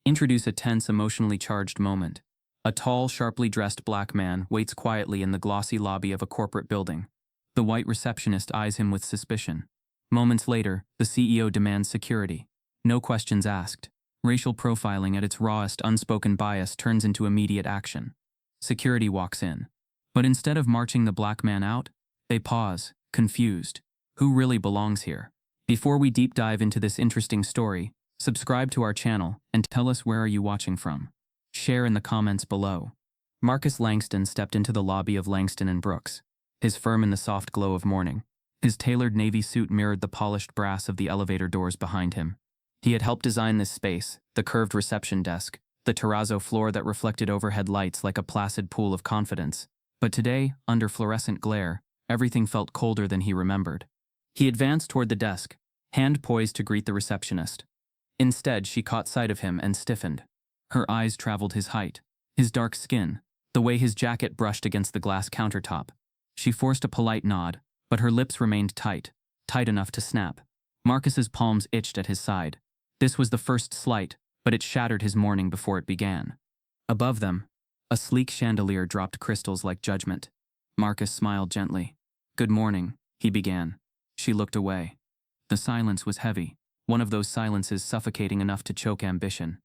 Introduce a tense, emotionally charged moment. A tall, sharply dressed black man waits quietly in the glossy lobby of a corporate building. The white receptionist eyes him with suspicion. Moments later, the CEO demands security. No questions asked. Racial profiling at its rawest, unspoken bias turns into immediate action. Security walks in. But instead of marching the black man out, they pause, confused. Who really belongs here? Before we deep dive into this interesting story, subscribe to our channel and tell us where are you watching from. Share in the comments below. Marcus Langston stepped into the lobby of Langston & Brooks, his firm in the soft glow of morning. His tailored navy suit mirrored the polished brass of the elevator doors behind him. He had helped design this space, the curved reception desk, the terrazzo floor that reflected overhead lights like a placid pool of confidence. But today, under fluorescent glare, everything felt colder than he remembered. He advanced toward the desk, hand poised to greet the receptionist. Instead, she caught sight of him and stiffened. Her eyes traveled his height, his dark skin, the way his jacket brushed against the glass countertop. She forced a polite nod, but her lips remained tight, tight enough to snap. Marcus's palms itched at his side. This was the first slight, but it shattered his morning before it began. Above them, a sleek chandelier dropped crystals like judgment. Marcus smiled gently. "Good morning," he began. She looked away. The silence was heavy, one of those silences suffocating enough to choke ambition.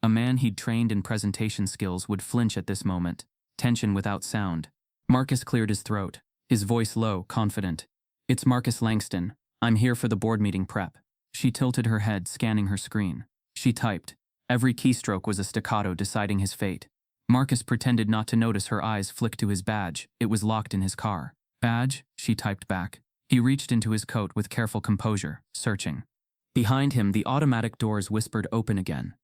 A man he'd trained in presentation skills would flinch at this moment, tension without sound. Marcus cleared his throat, his voice low, confident. "It's Marcus Langston. I'm here for the board meeting prep." She tilted her head, scanning her screen. She typed. Every keystroke was a staccato deciding his fate. Marcus pretended not to notice her eyes flick to his badge. It was locked in his car. "Badge?" she typed back. He reached into his coat with careful composure, searching. Behind him, the automatic doors whispered open again.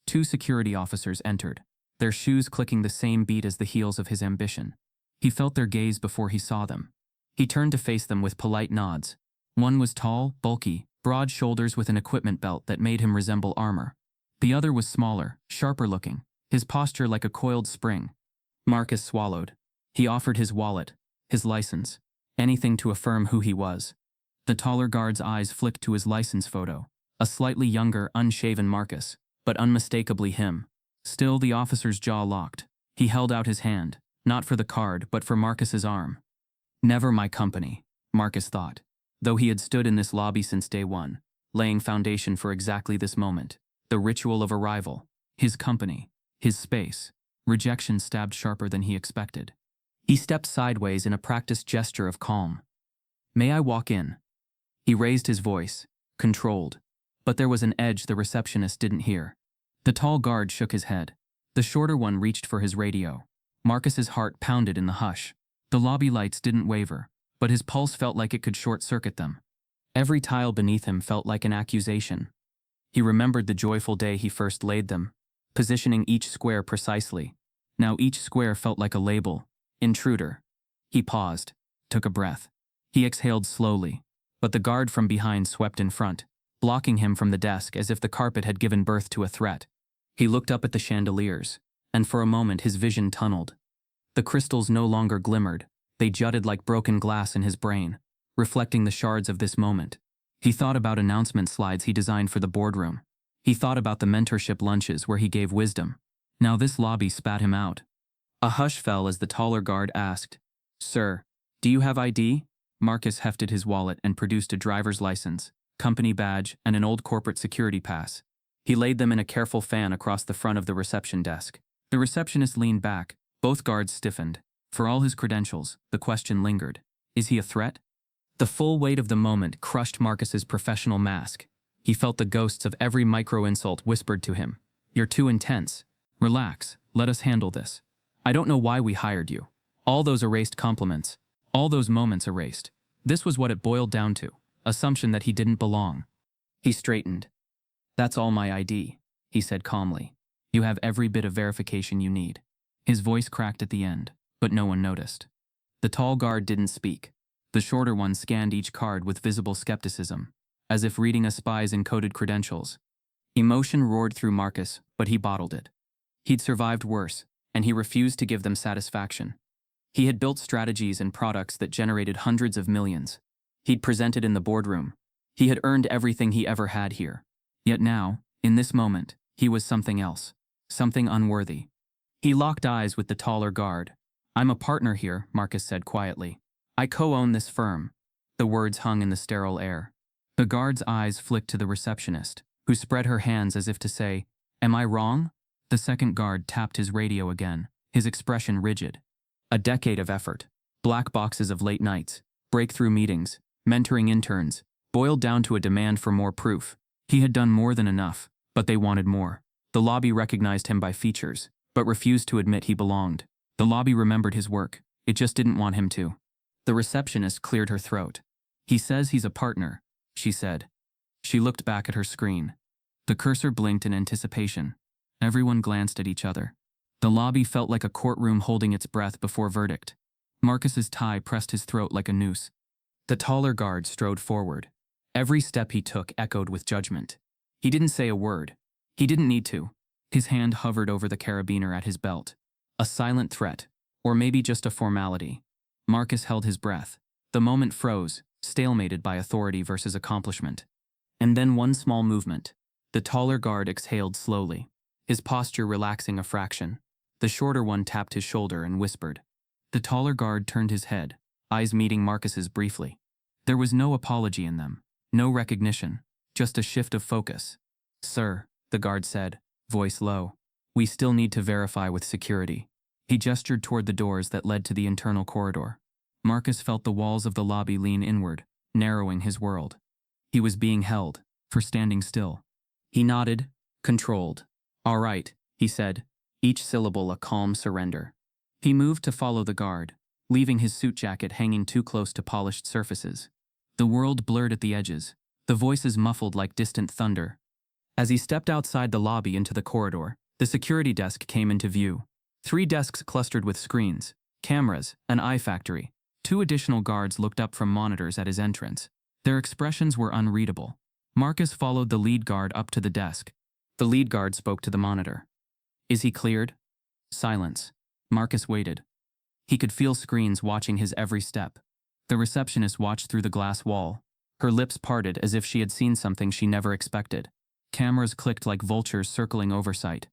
Two security officers entered, their shoes clicking the same beat as the heels of his ambition. He felt their gaze before he saw them. He turned to face them with polite nods. One was tall, bulky, broad shoulders with an equipment belt that made him resemble armor. The other was smaller, sharper looking, his posture like a coiled spring. Marcus swallowed. He offered his wallet, his license, anything to affirm who he was. The taller guard's eyes flicked to his license photo, a slightly younger, unshaven Marcus, but unmistakably him. Still, the officer's jaw locked. He held out his hand, not for the card, but for Marcus's arm. Never my company, Marcus thought, though he had stood in this lobby since day one, laying foundation for exactly this moment, the ritual of arrival, his company, his space. Rejection stabbed sharper than he expected. He stepped sideways in a practiced gesture of calm. "May I walk in?" He raised his voice, controlled, but there was an edge the receptionist didn't hear. The tall guard shook his head. The shorter one reached for his radio. Marcus's heart pounded in the hush. The lobby lights didn't waver, but his pulse felt like it could short-circuit them. Every tile beneath him felt like an accusation. He remembered the joyful day he first laid them, positioning each square precisely. Now each square felt like a label. Intruder. He paused, took a breath. He exhaled slowly, but the guard from behind swept in front, blocking him from the desk as if the carpet had given birth to a threat. He looked up at the chandeliers, and for a moment his vision tunneled. The crystals no longer glimmered, they jutted like broken glass in his brain, reflecting the shards of this moment. He thought about announcement slides he designed for the boardroom. He thought about the mentorship lunches where he gave wisdom. Now this lobby spat him out. A hush fell as the taller guard asked, "Sir, do you have ID?" Marcus hefted his wallet and produced a driver's license, company badge, and an old corporate security pass. He laid them in a careful fan across the front of the reception desk. The receptionist leaned back. Both guards stiffened. For all his credentials, the question lingered. Is he a threat? The full weight of the moment crushed Marcus's professional mask. He felt the ghosts of every micro-insult whispered to him. "You're too intense. Relax, let us handle this. I don't know why we hired you." All those erased compliments, all those moments erased. This was what it boiled down to, assumption that he didn't belong. He straightened. "That's all my ID," he said calmly. "You have every bit of verification you need." His voice cracked at the end, but no one noticed. The tall guard didn't speak. The shorter one scanned each card with visible skepticism, as if reading a spy's encoded credentials. Emotion roared through Marcus, but he bottled it. He'd survived worse, and he refused to give them satisfaction. He had built strategies and products that generated hundreds of millions. He'd presented in the boardroom. He had earned everything he ever had here. Yet now, in this moment, He was something else. Something unworthy. He locked eyes with the taller guard. "I'm a partner here," Marcus said quietly. "I co-own this firm." The words hung in the sterile air. The guard's eyes flicked to the receptionist, who spread her hands as if to say, "Am I wrong?" The second guard tapped his radio again, his expression rigid. A decade of effort, black boxes of late nights, breakthrough meetings, mentoring interns, boiled down to a demand for more proof. He had done more than enough, but they wanted more. The lobby recognized him by features, but refused to admit he belonged. The lobby remembered his work, it just didn't want him to. The receptionist cleared her throat. "He says he's a partner," she said. She looked back at her screen. The cursor blinked in anticipation. Everyone glanced at each other. The lobby felt like a courtroom holding its breath before verdict. Marcus's tie pressed his throat like a noose. The taller guard strode forward. Every step he took echoed with judgment. He didn't say a word. He didn't need to. His hand hovered over the carabiner at his belt. A silent threat, or maybe just a formality. Marcus held his breath. The moment froze, stalemated by authority versus accomplishment. And then one small movement. The taller guard exhaled slowly, his posture relaxing a fraction. The shorter one tapped his shoulder and whispered. The taller guard turned his head, eyes meeting Marcus's briefly. There was no apology in them, no recognition, just a shift of focus. "Sir," the guard said, voice low, "we still need to verify with security." He gestured toward the doors that led to the internal corridor. Marcus felt the walls of the lobby lean inward, narrowing his world. He was being held, for standing still. He nodded, controlled. "All right," he said, each syllable a calm surrender. He moved to follow the guard, leaving his suit jacket hanging too close to polished surfaces. The world blurred at the edges, the voices muffled like distant thunder. As he stepped outside the lobby into the corridor, the security desk came into view. 3 desks clustered with screens, cameras, an eye factory. 2 additional guards looked up from monitors at his entrance. Their expressions were unreadable. Marcus followed the lead guard up to the desk. The lead guard spoke to the monitor. "Is he cleared?" Silence. Marcus waited. He could feel screens watching his every step. The receptionist watched through the glass wall. Her lips parted as if she had seen something she never expected. Cameras clicked like vultures circling oversight.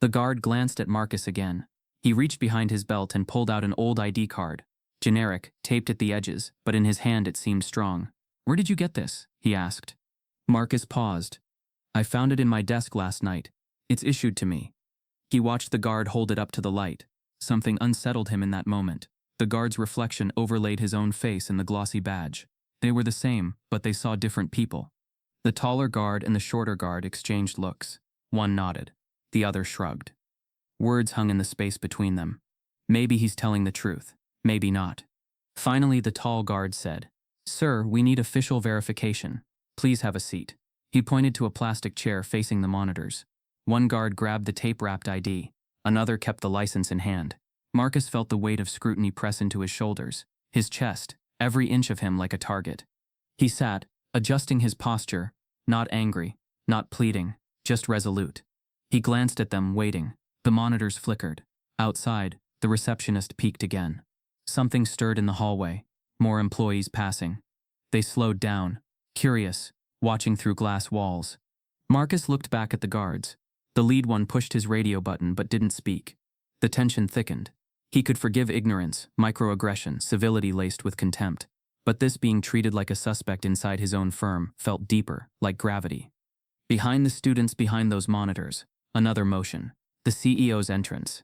The guard glanced at Marcus again. He reached behind his belt and pulled out an old ID card. Generic, taped at the edges, but in his hand it seemed strong. "Where did you get this?" he asked. Marcus paused. "I found it in my desk last night. It's issued to me." He watched the guard hold it up to the light. Something unsettled him in that moment. The guard's reflection overlaid his own face in the glossy badge. They were the same, but they saw different people. The taller guard and the shorter guard exchanged looks. One nodded. The other shrugged. Words hung in the space between them. Maybe he's telling the truth. Maybe not. Finally, the tall guard said, "Sir, we need official verification. Please have a seat." He pointed to a plastic chair facing the monitors. One guard grabbed the tape-wrapped ID. Another kept the license in hand. Marcus felt the weight of scrutiny press into his shoulders, his chest, every inch of him like a target. He sat, adjusting his posture, not angry, not pleading, just resolute. He glanced at them, waiting. The monitors flickered. Outside, the receptionist peeked again. Something stirred in the hallway. More employees passing. They slowed down, curious, watching through glass walls. Marcus looked back at the guards. The lead one pushed his radio button but didn't speak. The tension thickened. He could forgive ignorance, microaggression, civility laced with contempt. But this being treated like a suspect inside his own firm felt deeper, like gravity. Behind the students behind those monitors, another motion. The CEO's entrance.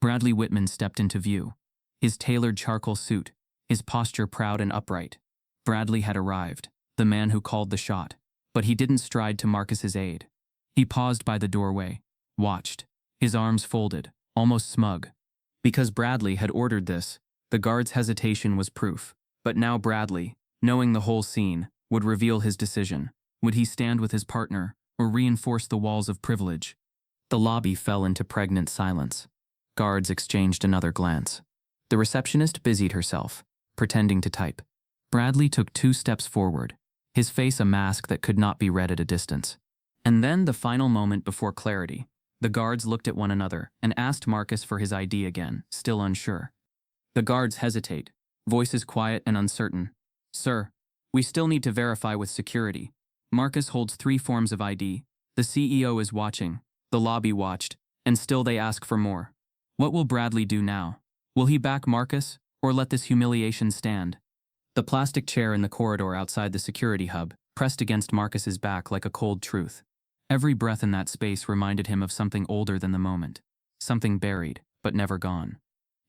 Bradley Whitman stepped into view. His tailored charcoal suit, his posture proud and upright. Bradley had arrived, the man who called the shot. But he didn't stride to Marcus's aid. He paused by the doorway, watched, his arms folded, almost smug. Because Bradley had ordered this, the guard's hesitation was proof. But now Bradley, knowing the whole scene, would reveal his decision. Would he stand with his partner, or reinforce the walls of privilege? The lobby fell into pregnant silence. Guards exchanged another glance. The receptionist busied herself, pretending to type. Bradley took 2 steps forward, his face a mask that could not be read at a distance. And then the final moment before clarity. The guards looked at one another and asked Marcus for his ID again, still unsure. The guards hesitate, voices quiet and uncertain. "Sir, we still need to verify with security. Marcus holds 3 forms of ID. The CEO is watching. The lobby watched, and still they ask for more. What will Bradley do now? Will he back Marcus, or let this humiliation stand? The plastic chair in the corridor outside the security hub pressed against Marcus's back like a cold truth. Every breath in that space reminded him of something older than the moment, something buried, but never gone.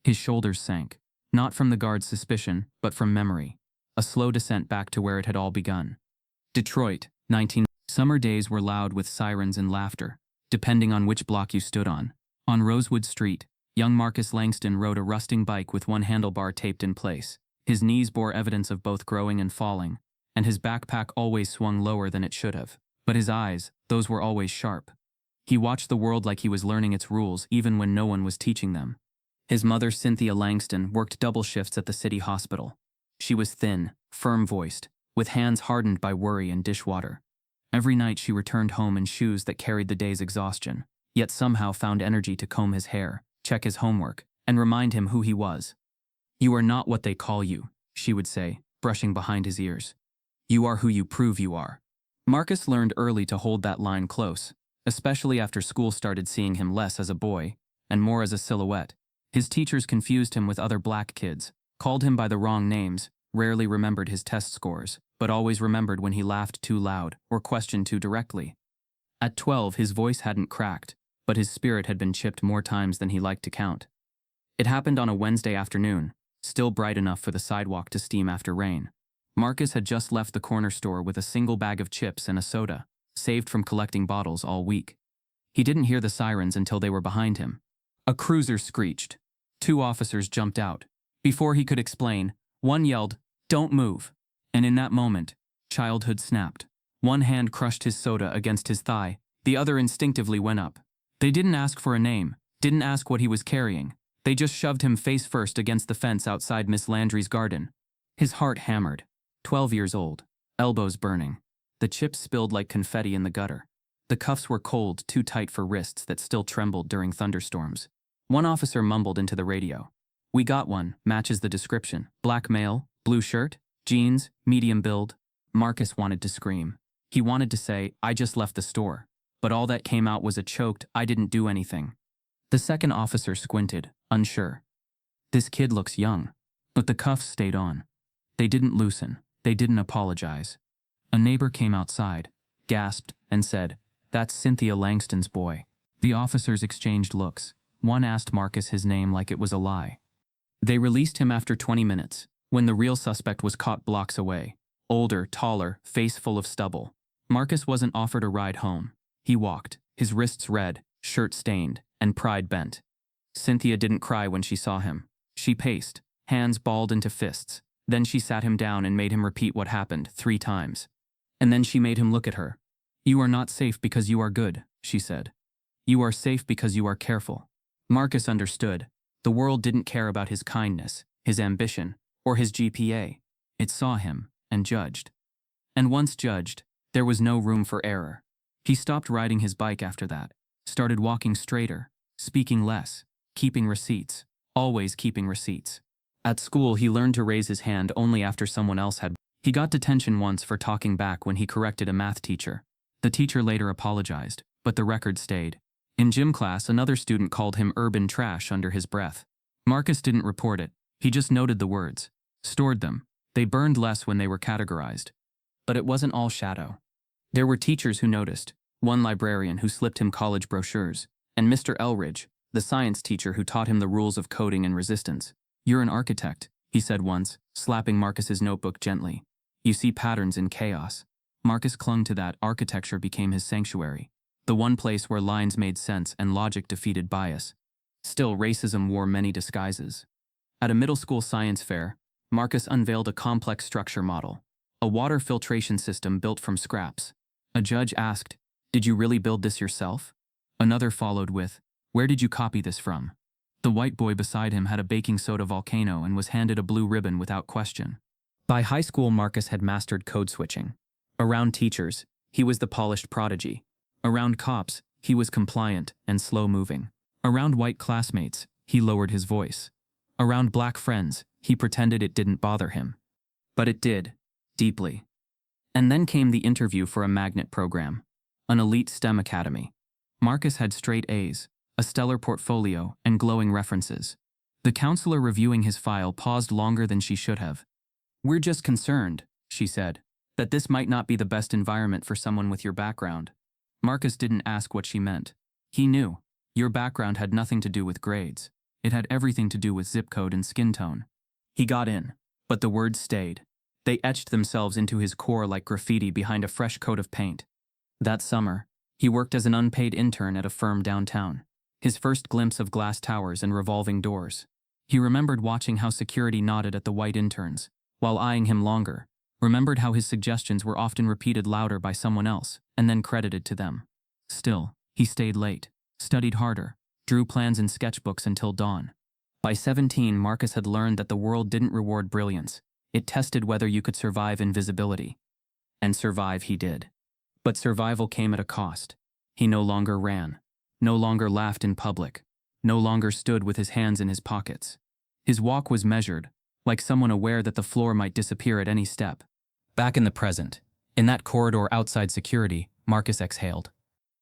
His shoulders sank, not from the guard's suspicion, but from memory, a slow descent back to where it had all begun. Detroit, 19. Summer days were loud with sirens and laughter, depending on which block you stood on. On Rosewood Street, young Marcus Langston rode a rusting bike with one handlebar taped in place. His knees bore evidence of both growing and falling, and his backpack always swung lower than it should have. But his eyes, those were always sharp. He watched the world like he was learning its rules even when no one was teaching them. His mother, Cynthia Langston, worked double shifts at the city hospital. She was thin, firm-voiced, with hands hardened by worry and dishwater. Every night she returned home in shoes that carried the day's exhaustion, yet somehow found energy to comb his hair, check his homework, and remind him who he was. "You are not what they call you," she would say, brushing behind his ears. "You are who you prove you are." Marcus learned early to hold that line close, especially after school started seeing him less as a boy and more as a silhouette. His teachers confused him with other black kids, called him by the wrong names, rarely remembered his test scores, but always remembered when he laughed too loud or questioned too directly. At 12, his voice hadn't cracked, but his spirit had been chipped more times than he liked to count. It happened on a Wednesday afternoon, still bright enough for the sidewalk to steam after rain. Marcus had just left the corner store with a single bag of chips and a soda, saved from collecting bottles all week. He didn't hear the sirens until they were behind him. A cruiser screeched. 2 officers jumped out. Before he could explain, one yelled, "Don't move." And in that moment, childhood snapped. One hand crushed his soda against his thigh, the other instinctively went up. They didn't ask for a name, didn't ask what he was carrying. They just shoved him face first against the fence outside Miss Landry's garden. His heart hammered. 12 years old, elbows burning. The chips spilled like confetti in the gutter. The cuffs were cold, too tight for wrists that still trembled during thunderstorms. One officer mumbled into the radio. "We got one, matches the description. Black male, blue shirt, jeans, medium build." Marcus wanted to scream. He wanted to say, "I just left the store." But all that came out was a choked, "I didn't do anything." The second officer squinted, unsure. "This kid looks young." But the cuffs stayed on. They didn't loosen. They didn't apologize. A neighbor came outside, gasped, and said, "That's Cynthia Langston's boy." The officers exchanged looks. One asked Marcus his name like it was a lie. They released him after 20 minutes, when the real suspect was caught blocks away. Older, taller, face full of stubble. Marcus wasn't offered a ride home. He walked, his wrists red, shirt stained, and pride bent. Cynthia didn't cry when she saw him. She paced, hands balled into fists. Then she sat him down and made him repeat what happened 3 times. And then she made him look at her. "You are not safe because you are good," she said. "You are safe because you are careful." Marcus understood. The world didn't care about his kindness, his ambition, or his GPA. It saw him and judged. And once judged, there was no room for error. He stopped riding his bike after that, started walking straighter, speaking less, keeping receipts, always keeping receipts. At school, he learned to raise his hand only after someone else had. He got detention once for talking back when he corrected a math teacher. The teacher later apologized, but the record stayed. In gym class, another student called him urban trash under his breath. Marcus didn't report it. He just noted the words, stored them. They burned less when they were categorized. But it wasn't all shadow. There were teachers who noticed, one librarian who slipped him college brochures, and Mr. Elridge, the science teacher who taught him the rules of coding and resistance. "You're an architect," he said once, slapping Marcus's notebook gently. "You see patterns in chaos." Marcus clung to that. Architecture became his sanctuary, the one place where lines made sense and logic defeated bias. Still, racism wore many disguises. At a middle school science fair, Marcus unveiled a complex structure model, a water filtration system built from scraps. A judge asked, "Did you really build this yourself?" Another followed with, "Where did you copy this from?" The white boy beside him had a baking soda volcano and was handed a blue ribbon without question. By high school, Marcus had mastered code switching. Around teachers, he was the polished prodigy. Around cops, he was compliant and slow-moving. Around white classmates, he lowered his voice. Around black friends, he pretended it didn't bother him. But it did, deeply. And then came the interview for a magnet program, an elite STEM academy. Marcus had straight A's, a stellar portfolio, and glowing references. The counselor reviewing his file paused longer than she should have. "We're just concerned," she said, "that this might not be the best environment for someone with your background." Marcus didn't ask what she meant. He knew. Your background had nothing to do with grades. It had everything to do with zip code and skin tone. He got in, but the words stayed. They etched themselves into his core like graffiti behind a fresh coat of paint. That summer, he worked as an unpaid intern at a firm downtown. His first glimpse of glass towers and revolving doors. He remembered watching how security nodded at the white interns, while eyeing him longer, remembered how his suggestions were often repeated louder by someone else, and then credited to them. Still, he stayed late, studied harder, drew plans in sketchbooks until dawn. By 17, Marcus had learned that the world didn't reward brilliance. It tested whether you could survive invisibility. And survive he did. But survival came at a cost. He no longer ran, no longer laughed in public, no longer stood with his hands in his pockets. His walk was measured, like someone aware that the floor might disappear at any step. Back in the present, in that corridor outside security, Marcus exhaled.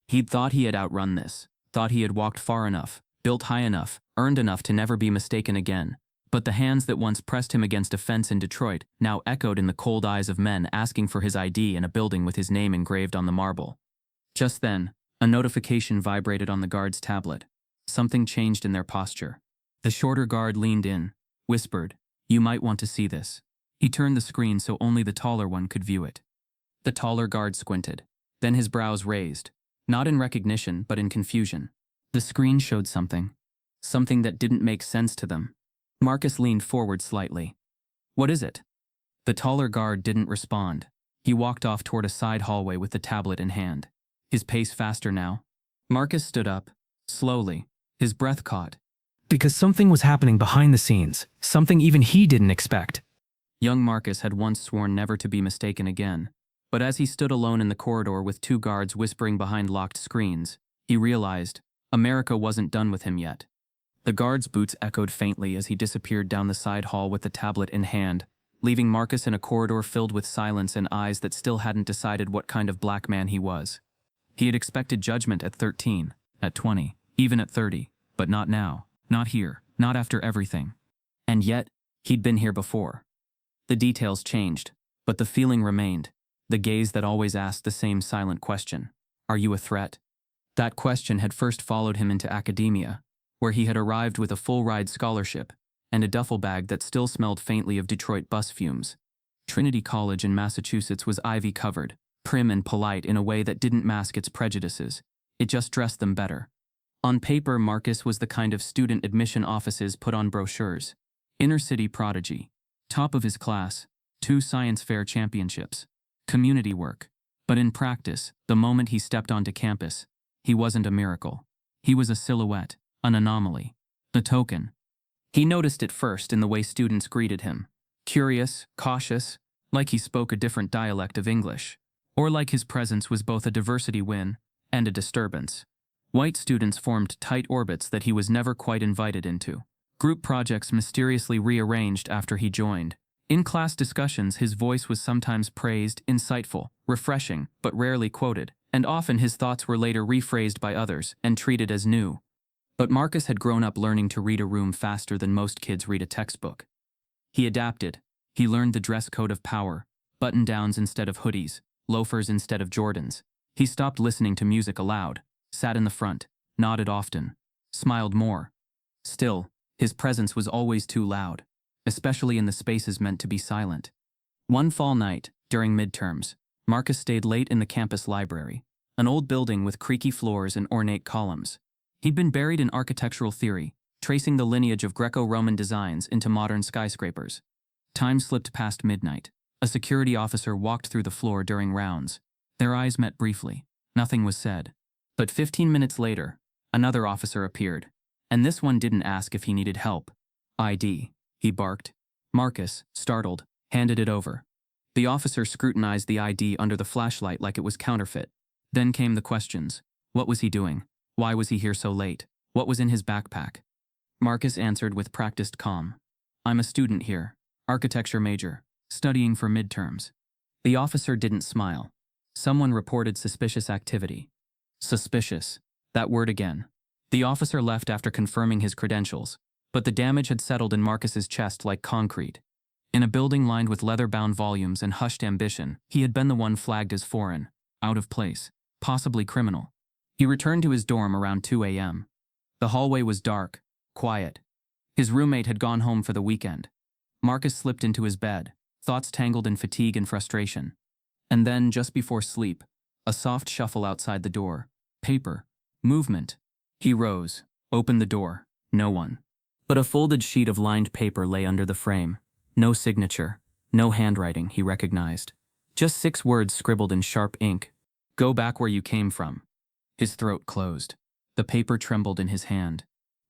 He'd thought he had outrun this, thought he had walked far enough, built high enough, earned enough to never be mistaken again. But the hands that once pressed him against a fence in Detroit now echoed in the cold eyes of men asking for his ID in a building with his name engraved on the marble. Just then, a notification vibrated on the guard's tablet. Something changed in their posture. The shorter guard leaned in, whispered, "You might want to see this." He turned the screen so only the taller one could view it. The taller guard squinted. Then his brows raised, not in recognition but in confusion. The screen showed something. Something that didn't make sense to them. Marcus leaned forward slightly. "What is it?" The taller guard didn't respond. He walked off toward a side hallway with the tablet in hand. His pace faster now. Marcus stood up, slowly, his breath caught. Because something was happening behind the scenes, something even he didn't expect. Young Marcus had once sworn never to be mistaken again. But as he stood alone in the corridor with two guards whispering behind locked screens, he realized America wasn't done with him yet. The guard's boots echoed faintly as he disappeared down the side hall with the tablet in hand, leaving Marcus in a corridor filled with silence and eyes that still hadn't decided what kind of black man he was. He had expected judgment at 13, at 20, even at 30, but not now, not here, not after everything. And yet, he'd been here before. The details changed, but the feeling remained, the gaze that always asked the same silent question, "Are you a threat?" That question had first followed him into academia, where he had arrived with a full-ride scholarship and a duffel bag that still smelled faintly of Detroit bus fumes. Trinity College in Massachusetts was ivy-covered, prim and polite in a way that didn't mask its prejudices. It just dressed them better. On paper, Marcus was the kind of student admission offices put on brochures. Inner-city prodigy, top of his class, 2 science fair championships, community work. But in practice, the moment he stepped onto campus, he wasn't a miracle. He was a silhouette, an anomaly, a token. He noticed it first in the way students greeted him. Curious, cautious, like he spoke a different dialect of English. Or like his presence was both a diversity win and a disturbance. White students formed tight orbits that he was never quite invited into. Group projects mysteriously rearranged after he joined. In class discussions, his voice was sometimes praised, insightful, refreshing, but rarely quoted, and often his thoughts were later rephrased by others and treated as new. But Marcus had grown up learning to read a room faster than most kids read a textbook. He adapted. He learned the dress code of power, button-downs instead of hoodies, loafers instead of Jordans. He stopped listening to music aloud, sat in the front, nodded often, smiled more. Still, his presence was always too loud, especially in the spaces meant to be silent. One fall night, during midterms, Marcus stayed late in the campus library, an old building with creaky floors and ornate columns. He'd been buried in architectural theory, tracing the lineage of Greco-Roman designs into modern skyscrapers. Time slipped past midnight. A security officer walked through the floor during rounds. Their eyes met briefly. Nothing was said. But 15 minutes later, another officer appeared. And this one didn't ask if he needed help. "ID," he barked. Marcus, startled, handed it over. The officer scrutinized the ID under the flashlight like it was counterfeit. Then came the questions. What was he doing? Why was he here so late? What was in his backpack? Marcus answered with practiced calm. "I'm a student here, architecture major, studying for midterms." The officer didn't smile. Someone reported suspicious activity. Suspicious. That word again. The officer left after confirming his credentials, but the damage had settled in Marcus's chest like concrete. In a building lined with leather-bound volumes and hushed ambition, he had been the one flagged as foreign, out of place, possibly criminal. He returned to his dorm around 2 a.m. The hallway was dark, quiet. His roommate had gone home for the weekend. Marcus slipped into his bed, thoughts tangled in fatigue and frustration. And then, just before sleep, a soft shuffle outside the door. Paper. Movement. He rose, opened the door. No one. But a folded sheet of lined paper lay under the frame. No signature. No handwriting, he recognized. Just 6 words scribbled in sharp ink. Go back where you came from. His throat closed. The paper trembled in his hand.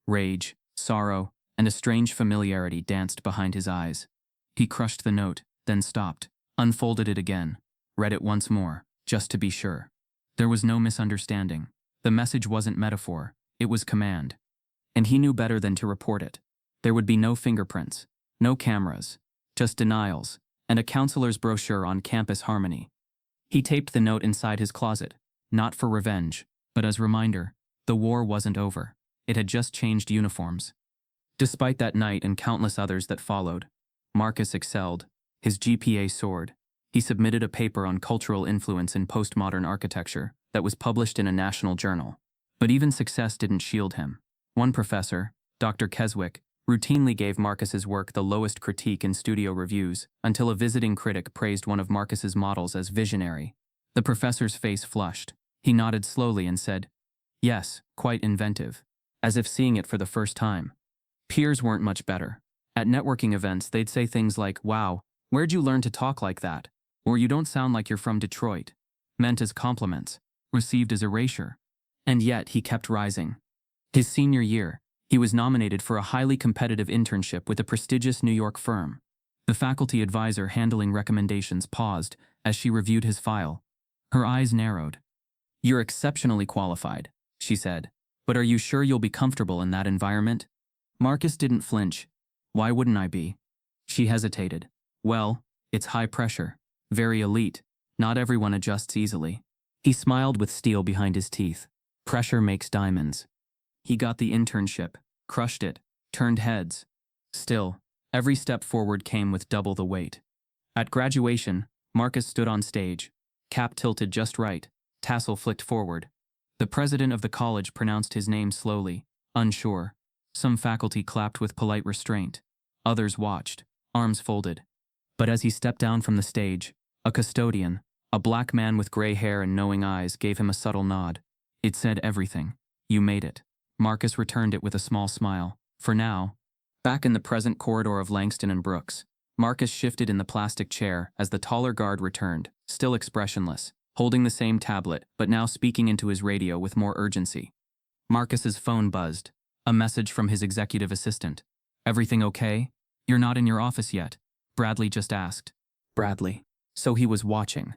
Rage, sorrow, and a strange familiarity danced behind his eyes. He crushed the note, then stopped, unfolded it again, read it once more, just to be sure. There was no misunderstanding. The message wasn't metaphor, it was command. And he knew better than to report it. There would be no fingerprints, no cameras, just denials, and a counselor's brochure on campus harmony. He taped the note inside his closet, not for revenge, but as reminder, the war wasn't over. It had just changed uniforms. Despite that night and countless others that followed, Marcus excelled. His GPA soared. He submitted a paper on cultural influence in postmodern architecture that was published in a national journal. But even success didn't shield him. One professor, Dr. Keswick, routinely gave Marcus's work the lowest critique in studio reviews until a visiting critic praised one of Marcus's models as visionary. The professor's face flushed. He nodded slowly and said, "Yes, quite inventive," as if seeing it for the first time. Peers weren't much better. At networking events, they'd say things like, "Wow, where'd you learn to talk like that?" Or "You don't sound like you're from Detroit," meant as compliments, received as erasure. And yet he kept rising. His senior year, he was nominated for a highly competitive internship with a prestigious New York firm. The faculty advisor handling recommendations paused as she reviewed his file. Her eyes narrowed. "You're exceptionally qualified," she said, "but are you sure you'll be comfortable in that environment?" Marcus didn't flinch. "Why wouldn't I be?" She hesitated. "Well, it's high pressure, very elite. Not everyone adjusts easily." He smiled with steel behind his teeth. Pressure makes diamonds. He got the internship, crushed it, turned heads. Still, every step forward came with double the weight. At graduation, Marcus stood on stage, cap tilted just right, tassel flicked forward. The president of the college pronounced his name slowly, unsure. Some faculty clapped with polite restraint. Others watched, arms folded. But as he stepped down from the stage, a custodian, a black man with gray hair and knowing eyes, gave him a subtle nod. It said everything. You made it. Marcus returned it with a small smile. For now. Back in the present corridor of Langston and Brooks, Marcus shifted in the plastic chair as the taller guard returned, still expressionless, holding the same tablet, but now speaking into his radio with more urgency. Marcus's phone buzzed. A message from his executive assistant. "Everything okay? You're not in your office yet," Bradley just asked. Bradley. So he was watching.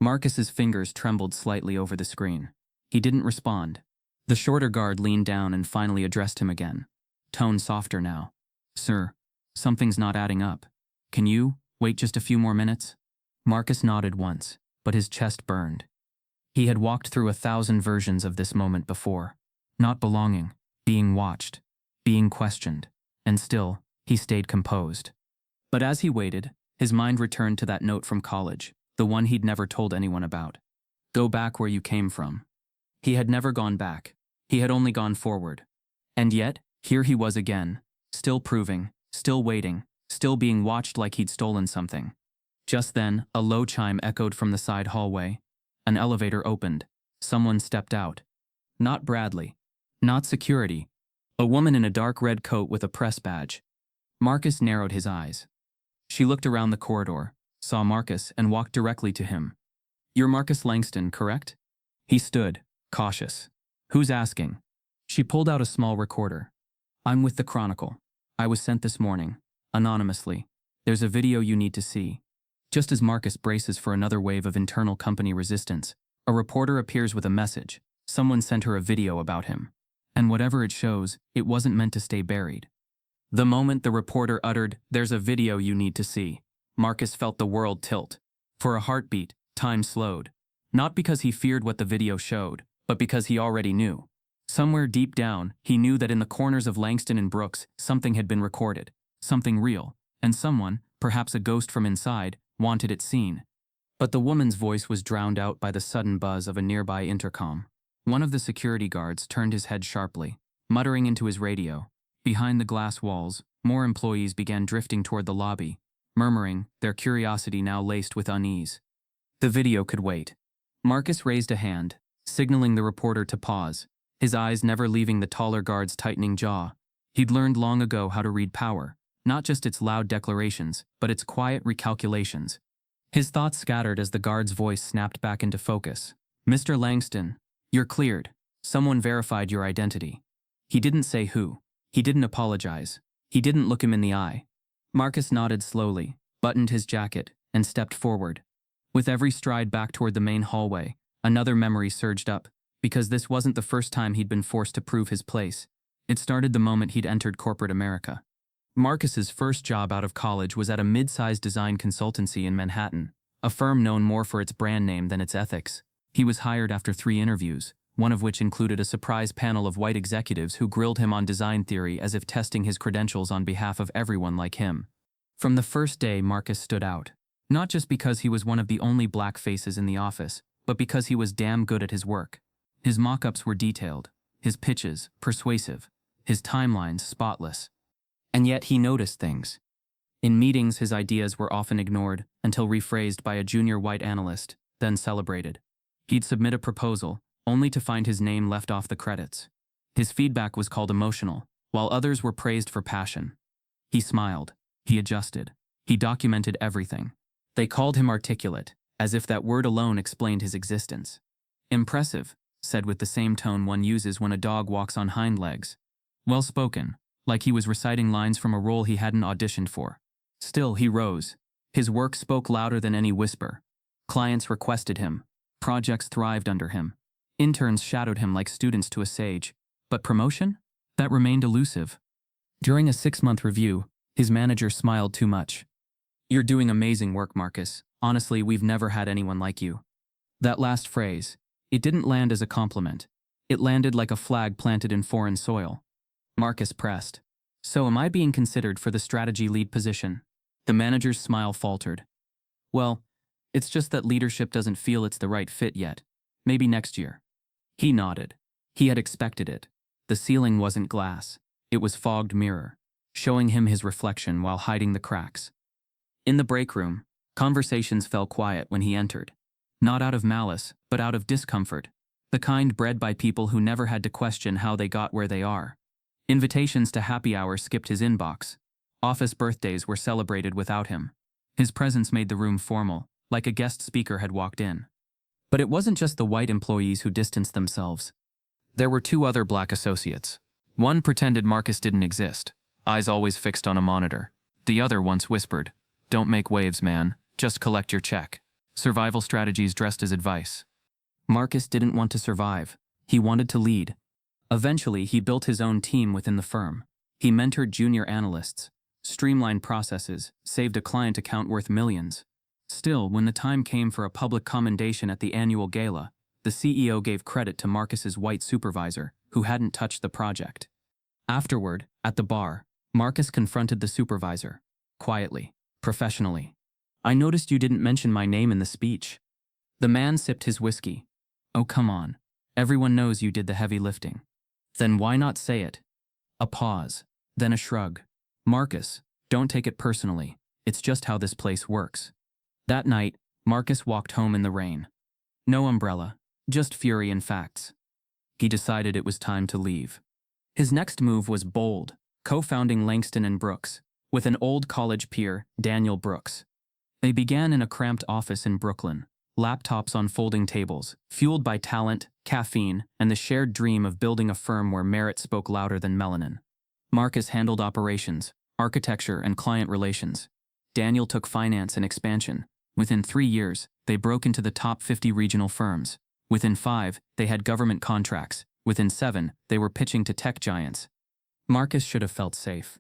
Marcus's fingers trembled slightly over the screen. He didn't respond. The shorter guard leaned down and finally addressed him again. Tone softer now. "Sir, something's not adding up. Can you wait just a few more minutes?" Marcus nodded once, but his chest burned. He had walked through 1,000 versions of this moment before. Not belonging, being watched, being questioned, and still, he stayed composed. But as he waited, his mind returned to that note from college, the one he'd never told anyone about. Go back where you came from. He had never gone back. He had only gone forward. And yet, here he was again, still proving, still waiting, still being watched like he'd stolen something. Just then, a low chime echoed from the side hallway. An elevator opened. Someone stepped out. Not Bradley. Not security. A woman in a dark red coat with a press badge. Marcus narrowed his eyes. She looked around the corridor, saw Marcus, and walked directly to him. "You're Marcus Langston, correct?" He stood, cautious. "Who's asking?" She pulled out a small recorder. "I'm with the Chronicle. I was sent this morning, anonymously. There's a video you need to see." Just as Marcus braces for another wave of internal company resistance, a reporter appears with a message. Someone sent her a video about him. And whatever it shows, it wasn't meant to stay buried. The moment the reporter uttered, "There's a video you need to see," Marcus felt the world tilt. For a heartbeat, time slowed. Not because he feared what the video showed, but because he already knew. Somewhere deep down, he knew that in the corners of Langston and Brooks, something had been recorded, something real, and someone, perhaps a ghost from inside, wanted it seen. But the woman's voice was drowned out by the sudden buzz of a nearby intercom. One of the security guards turned his head sharply, muttering into his radio. Behind the glass walls, more employees began drifting toward the lobby, murmuring, their curiosity now laced with unease. The video could wait. Marcus raised a hand, signaling the reporter to pause, his eyes never leaving the taller guard's tightening jaw. He'd learned long ago how to read power, not just its loud declarations, but its quiet recalculations. His thoughts scattered as the guard's voice snapped back into focus. "Mr. Langston, you're cleared. Someone verified your identity." He didn't say who. He didn't apologize. He didn't look him in the eye. Marcus nodded slowly, buttoned his jacket, and stepped forward. With every stride back toward the main hallway, another memory surged up, because this wasn't the first time he'd been forced to prove his place. It started the moment he'd entered corporate America. Marcus's first job out of college was at a mid-sized design consultancy in Manhattan, a firm known more for its brand name than its ethics. He was hired after 3 interviews, one of which included a surprise panel of white executives who grilled him on design theory as if testing his credentials on behalf of everyone like him. From the first day, Marcus stood out, not just because he was one of the only black faces in the office, but because he was damn good at his work. His mock-ups were detailed, his pitches persuasive, his timelines spotless. And yet he noticed things. In meetings, his ideas were often ignored until rephrased by a junior white analyst, then celebrated. He'd submit a proposal, only to find his name left off the credits. His feedback was called emotional, while others were praised for passion. He smiled. He adjusted. He documented everything. They called him articulate, as if that word alone explained his existence. Impressive, said with the same tone one uses when a dog walks on hind legs. Well-spoken, like he was reciting lines from a role he hadn't auditioned for. Still, he rose. His work spoke louder than any whisper. Clients requested him. Projects thrived under him. Interns shadowed him like students to a sage. But promotion? That remained elusive. During a 6-month review, his manager smiled too much. "You're doing amazing work, Marcus. Honestly, we've never had anyone like you." That last phrase, it didn't land as a compliment. It landed like a flag planted in foreign soil. Marcus pressed. "So am I being considered for the strategy lead position?" The manager's smile faltered. "Well, it's just that leadership doesn't feel it's the right fit yet. Maybe next year." He nodded. He had expected it. The ceiling wasn't glass. It was fogged mirror, showing him his reflection while hiding the cracks. In the break room, conversations fell quiet when he entered. Not out of malice, but out of discomfort. The kind bred by people who never had to question how they got where they are. Invitations to happy hour skipped his inbox. Office birthdays were celebrated without him. His presence made the room formal, like a guest speaker had walked in. But it wasn't just the white employees who distanced themselves. There were 2 other black associates. One pretended Marcus didn't exist, eyes always fixed on a monitor. The other once whispered, "Don't make waves, man. Just collect your check." Survival strategies dressed as advice. Marcus didn't want to survive. He wanted to lead. Eventually, he built his own team within the firm. He mentored junior analysts, streamlined processes, saved a client account worth millions. Still, when the time came for a public commendation at the annual gala, the CEO gave credit to Marcus's white supervisor, who hadn't touched the project. Afterward, at the bar, Marcus confronted the supervisor, quietly, professionally. "I noticed you didn't mention my name in the speech." The man sipped his whiskey. "Oh, come on. Everyone knows you did the heavy lifting." "Then why not say it?" A pause, then a shrug. "Marcus, don't take it personally. It's just how this place works." That night, Marcus walked home in the rain. No umbrella, just fury and facts. He decided it was time to leave. His next move was bold, co-founding Langston and Brooks, with an old college peer, Daniel Brooks. They began in a cramped office in Brooklyn, laptops on folding tables, fueled by talent, caffeine, and the shared dream of building a firm where merit spoke louder than melanin. Marcus handled operations, architecture, and client relations. Daniel took finance and expansion. Within 3 years, they broke into the top 50 regional firms. Within 5, they had government contracts. Within 7, they were pitching to tech giants. Marcus should have felt safe.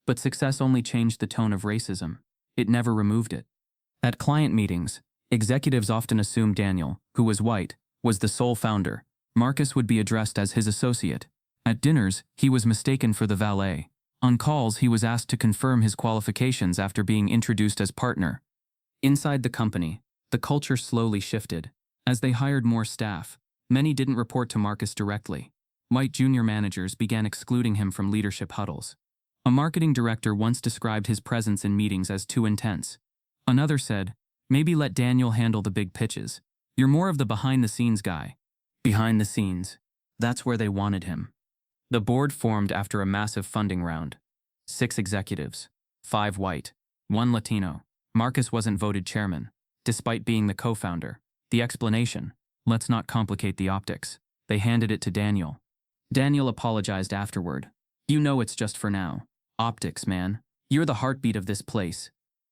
But success only changed the tone of racism. It never removed it. At client meetings, executives often assumed Daniel, who was white, was the sole founder, Marcus would be addressed as his associate. At dinners, he was mistaken for the valet. On calls, he was asked to confirm his qualifications after being introduced as partner. Inside the company, the culture slowly shifted. As they hired more staff, many didn't report to Marcus directly. White junior managers began excluding him from leadership huddles. A marketing director once described his presence in meetings as too intense. Another said, "Maybe let Daniel handle the big pitches. You're more of the behind-the-scenes guy." Behind the scenes. That's where they wanted him. The board formed after a massive funding round. 6 executives, 5 white, 1 Latino. Marcus wasn't voted chairman, despite being the co-founder. The explanation: let's not complicate the optics. They handed it to Daniel. Daniel apologized afterward. "You know it's just for now. Optics, man. You're the heartbeat of this place."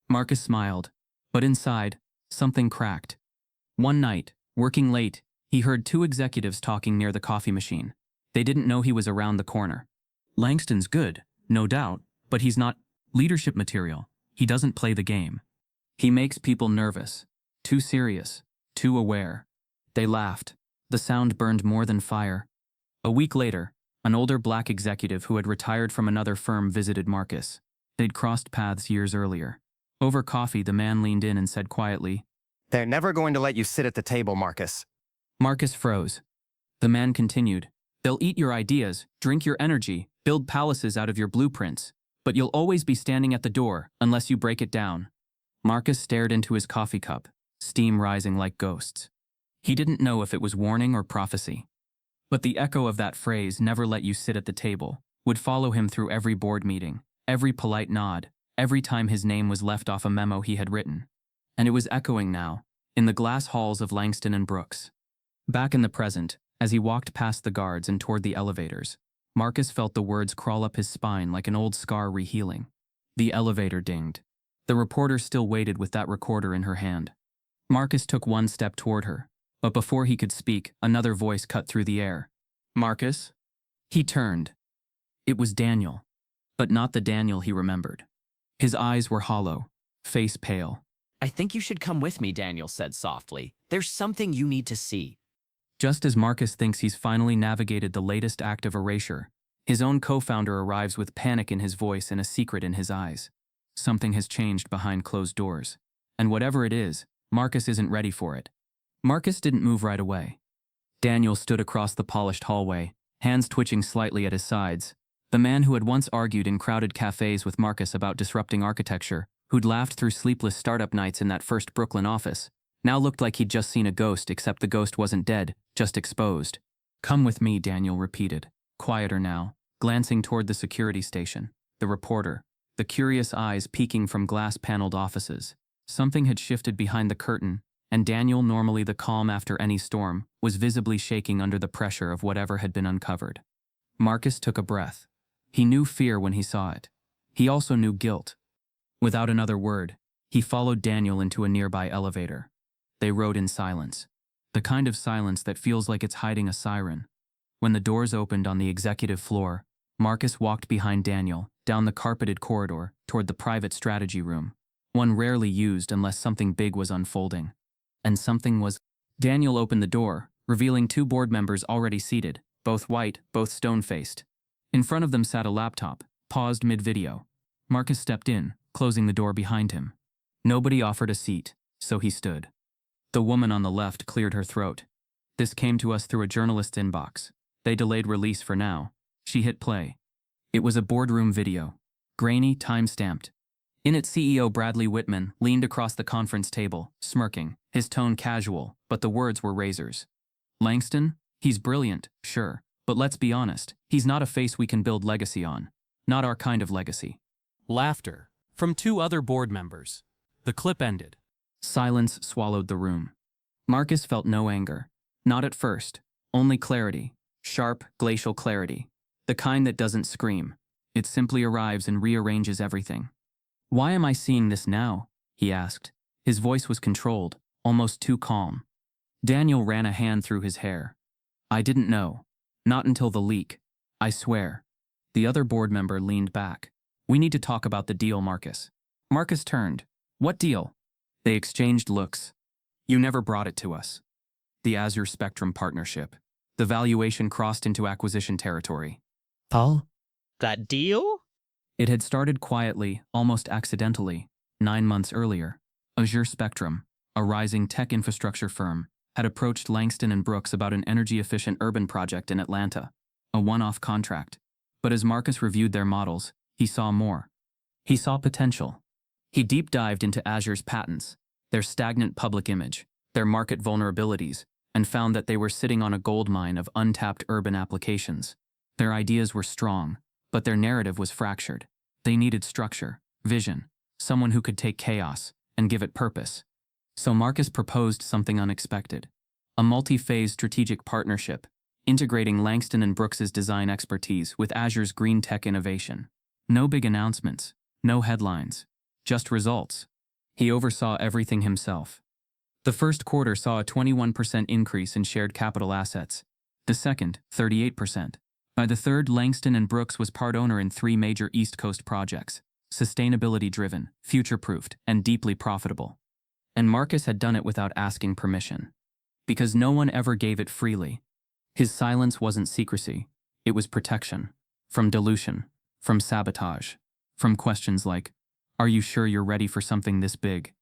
Marcus smiled, but inside, something cracked. One night, working late, he heard 2 executives talking near the coffee machine. They didn't know he was around the corner. "Langston's good, no doubt, but he's not leadership material. He doesn't play the game. He makes people nervous. Too serious. Too aware." They laughed. The sound burned more than fire. A week later, an older black executive who had retired from another firm visited Marcus. They'd crossed paths years earlier. Over coffee, the man leaned in and said quietly, "They're never going to let you sit at the table, Marcus." Marcus froze. The man continued, "They'll eat your ideas, drink your energy, build palaces out of your blueprints, but you'll always be standing at the door unless you break it down." Marcus stared into his coffee cup, steam rising like ghosts. He didn't know if it was warning or prophecy. But the echo of that phrase, "never let you sit at the table," would follow him through every board meeting, every polite nod, every time his name was left off a memo he had written. And it was echoing now, in the glass halls of Langston and Brooks. Back in the present, as he walked past the guards and toward the elevators, Marcus felt the words crawl up his spine like an old scar rehealing. The elevator dinged. The reporter still waited with that recorder in her hand. Marcus took one step toward her, but before he could speak, another voice cut through the air. "Marcus?" He turned. It was Daniel, but not the Daniel he remembered. His eyes were hollow, face pale. "I think you should come with me," Daniel said softly. "There's something you need to see." Just as Marcus thinks he's finally navigated the latest act of erasure, his own co-founder arrives with panic in his voice and a secret in his eyes. Something has changed behind closed doors. And whatever it is, Marcus isn't ready for it. Marcus didn't move right away. Daniel stood across the polished hallway, hands twitching slightly at his sides. The man who had once argued in crowded cafes with Marcus about disrupting architecture, who'd laughed through sleepless startup nights in that first Brooklyn office, now looked like he'd just seen a ghost, except the ghost wasn't dead, just exposed. "Come with me," Daniel repeated, quieter now, glancing toward the security station, the reporter, the curious eyes peeking from glass-paneled offices. Something had shifted behind the curtain, and Daniel, normally the calm after any storm, was visibly shaking under the pressure of whatever had been uncovered. Marcus took a breath. He knew fear when he saw it. He also knew guilt. Without another word, he followed Daniel into a nearby elevator. They rode in silence, the kind of silence that feels like it's hiding a siren. When the doors opened on the executive floor, Marcus walked behind Daniel, down the carpeted corridor, toward the private strategy room, one rarely used unless something big was unfolding. And something was. Daniel opened the door, revealing 2 board members already seated, both white, both stone-faced. In front of them sat a laptop, paused mid-video. Marcus stepped in, closing the door behind him. Nobody offered a seat, so he stood. The woman on the left cleared her throat. "This came to us through a journalist's inbox. They delayed release for now." She hit play. It was a boardroom video, grainy, time-stamped. In it, CEO Bradley Whitman leaned across the conference table, smirking, his tone casual, but the words were razors. "Langston? He's brilliant, sure, but let's be honest, he's not a face we can build legacy on. Not our kind of legacy." Laughter from 2 other board members. The clip ended. Silence swallowed the room. Marcus felt no anger. Not at first. Only clarity. Sharp, glacial clarity. The kind that doesn't scream. It simply arrives and rearranges everything. "Why am I seeing this now?" he asked. His voice was controlled, almost too calm. Daniel ran a hand through his hair. "I didn't know. Not until the leak. I swear." The other board member leaned back. "We need to talk about the deal, Marcus." Marcus turned. "What deal?" They exchanged looks. "You never brought it to us." "The Azure Spectrum partnership. The valuation crossed into acquisition territory. Paul? That deal? It had started quietly, almost accidentally, 9 months earlier. Azure Spectrum, a rising tech infrastructure firm, had approached Langston and Brooks about an energy-efficient urban project in Atlanta, a one-off contract. But as Marcus reviewed their models, he saw more. He saw potential. He deep-dived into Azure's patents, their stagnant public image, their market vulnerabilities, and found that they were sitting on a gold mine of untapped urban applications. Their ideas were strong, but their narrative was fractured. They needed structure, vision, someone who could take chaos and give it purpose. So Marcus proposed something unexpected. A multi-phase strategic partnership, integrating Langston and Brooks's design expertise with Azure's green tech innovation. No big announcements, no headlines, just results. He oversaw everything himself. The first quarter saw a 21% increase in shared capital assets. The second, 38%. By the third, Langston and Brooks was part owner in 3 major East Coast projects, sustainability-driven, future-proofed, and deeply profitable. And Marcus had done it without asking permission. Because no one ever gave it freely. His silence wasn't secrecy, it was protection. From dilution, from sabotage, from questions like, "Are you sure you're ready for something this big?"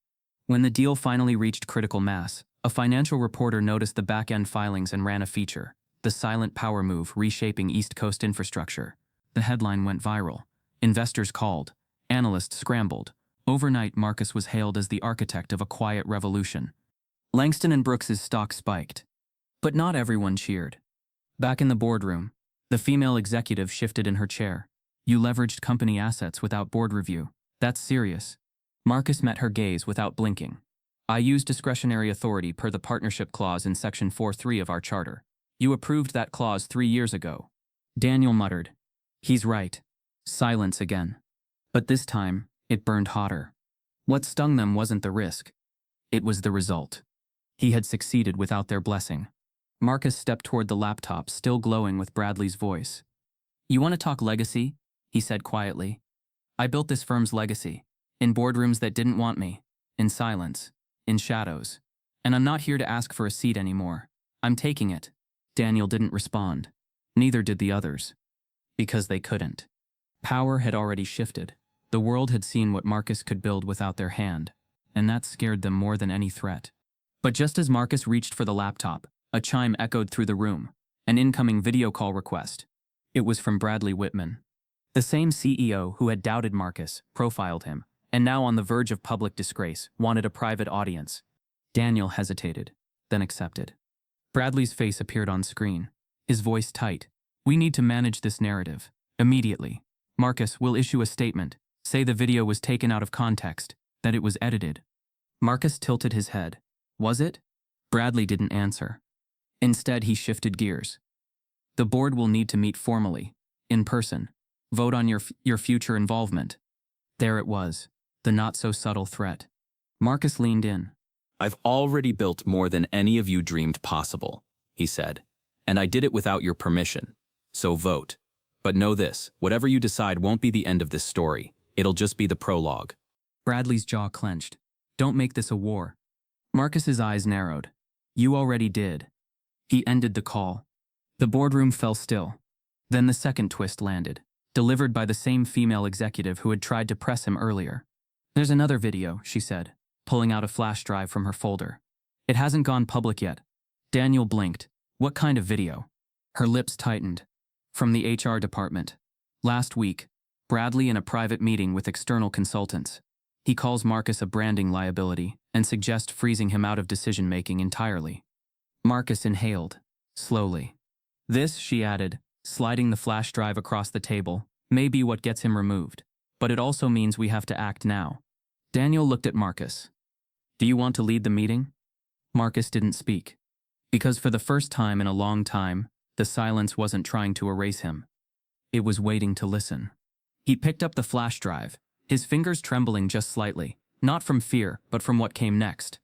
When the deal finally reached critical mass, a financial reporter noticed the back-end filings and ran a feature, "The Silent Power Move Reshaping East Coast Infrastructure." The headline went viral. Investors called. Analysts scrambled. Overnight, Marcus was hailed as the architect of a quiet revolution. Langston and Brooks's stock spiked. But not everyone cheered. Back in the boardroom, the female executive shifted in her chair. "You leveraged company assets without board review. That's serious." Marcus met her gaze without blinking. "I use discretionary authority per the partnership clause in Section 4.3 of our charter. You approved that clause 3 years ago." Daniel muttered, "He's right." Silence again. But this time, it burned hotter. What stung them wasn't the risk. It was the result. He had succeeded without their blessing. Marcus stepped toward the laptop, still glowing with Bradley's voice. "You want to talk legacy?" he said quietly. "I built this firm's legacy. In boardrooms that didn't want me. In silence. In shadows. And I'm not here to ask for a seat anymore. I'm taking it." Daniel didn't respond. Neither did the others. Because they couldn't. Power had already shifted. The world had seen what Marcus could build without their hand, and that scared them more than any threat. But just as Marcus reached for the laptop, a chime echoed through the room, an incoming video call request. It was from Bradley Whitman. The same CEO who had doubted Marcus, profiled him, and now on the verge of public disgrace, wanted a private audience. Daniel hesitated, then accepted. Bradley's face appeared on screen, his voice tight. "We need to manage this narrative. Immediately. Marcus will issue a statement, say the video was taken out of context, that it was edited." Marcus tilted his head. "Was it?" Bradley didn't answer. Instead, he shifted gears. "The board will need to meet formally, in person. Vote on your future involvement." There it was, the not-so-subtle threat. Marcus leaned in. "I've already built more than any of you dreamed possible," he said, "and I did it without your permission. So vote. But know this, whatever you decide won't be the end of this story. It'll just be the prologue." Bradley's jaw clenched. "Don't make this a war." Marcus's eyes narrowed. "You already did." He ended the call. The boardroom fell still. Then the second twist landed, delivered by the same female executive who had tried to press him earlier. "There's another video," she said, pulling out a flash drive from her folder. "It hasn't gone public yet." Daniel blinked. "What kind of video?" Her lips tightened. "From the HR department. Last week, Bradley in a private meeting with external consultants. He calls Marcus a branding liability and suggests freezing him out of decision-making entirely." Marcus inhaled, slowly. "This," she added, sliding the flash drive across the table, "may be what gets him removed. But it also means we have to act now." Daniel looked at Marcus. "Do you want to lead the meeting?" Marcus didn't speak. Because for the first time in a long time, the silence wasn't trying to erase him. It was waiting to listen. He picked up the flash drive, his fingers trembling just slightly, not from fear, but from what came next.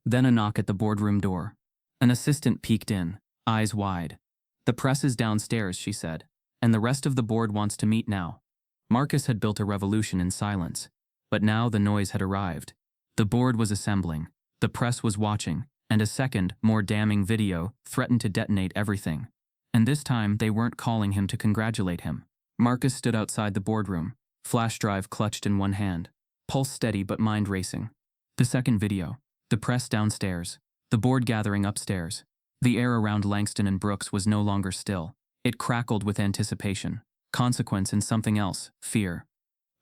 Then a knock at the boardroom door. An assistant peeked in, eyes wide. "The press is downstairs," she said, "and the rest of the board wants to meet now." Marcus had built a revolution in silence, but now the noise had arrived. The board was assembling, the press was watching, and a second, more damning video threatened to detonate everything. And this time, they weren't calling him to congratulate him. Marcus stood outside the boardroom, flash drive clutched in one hand, pulse steady but mind racing. The second video. The press downstairs. The board gathering upstairs. The air around Langston and Brooks was no longer still. It crackled with anticipation, consequence and something else, fear.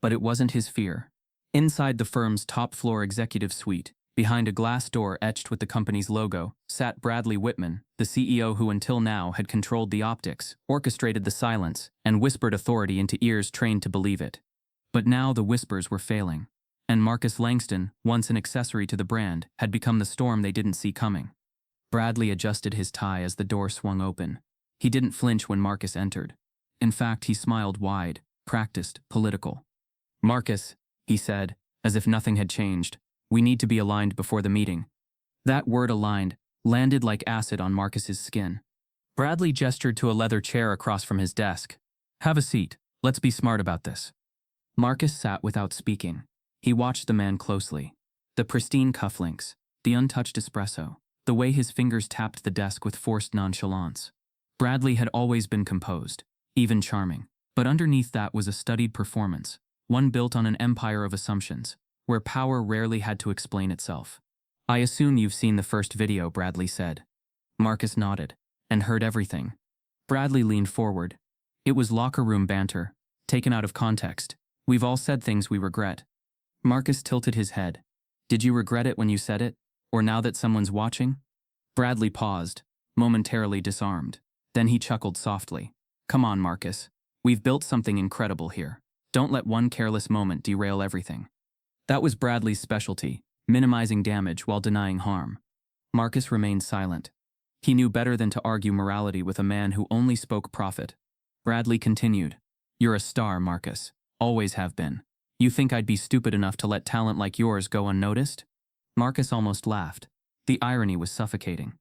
But it wasn't his fear. Inside the firm's top-floor executive suite, behind a glass door etched with the company's logo, sat Bradley Whitman, the CEO who until now had controlled the optics, orchestrated the silence, and whispered authority into ears trained to believe it. But now the whispers were failing. And Marcus Langston, once an accessory to the brand, had become the storm they didn't see coming. Bradley adjusted his tie as the door swung open. He didn't flinch when Marcus entered. In fact, he smiled wide, practiced, political. "Marcus," he said, as if nothing had changed, "we need to be aligned before the meeting." That word aligned landed like acid on Marcus's skin. Bradley gestured to a leather chair across from his desk. "Have a seat. Let's be smart about this." Marcus sat without speaking. He watched the man closely. The pristine cufflinks, the untouched espresso, the way his fingers tapped the desk with forced nonchalance. Bradley had always been composed, even charming. But underneath that was a studied performance, one built on an empire of assumptions, where power rarely had to explain itself. "I assume you've seen the first video," Bradley said. Marcus nodded, and heard everything. Bradley leaned forward. It was locker room banter, taken out of context. "We've all said things we regret." Marcus tilted his head. "Did you regret it when you said it? Or now that someone's watching?" Bradley paused, momentarily disarmed. Then he chuckled softly. "Come on, Marcus. We've built something incredible here. Don't let one careless moment derail everything." That was Bradley's specialty, minimizing damage while denying harm. Marcus remained silent. He knew better than to argue morality with a man who only spoke profit. Bradley continued. "You're a star, Marcus. Always have been. You think I'd be stupid enough to let talent like yours go unnoticed?" Marcus almost laughed. The irony was suffocating.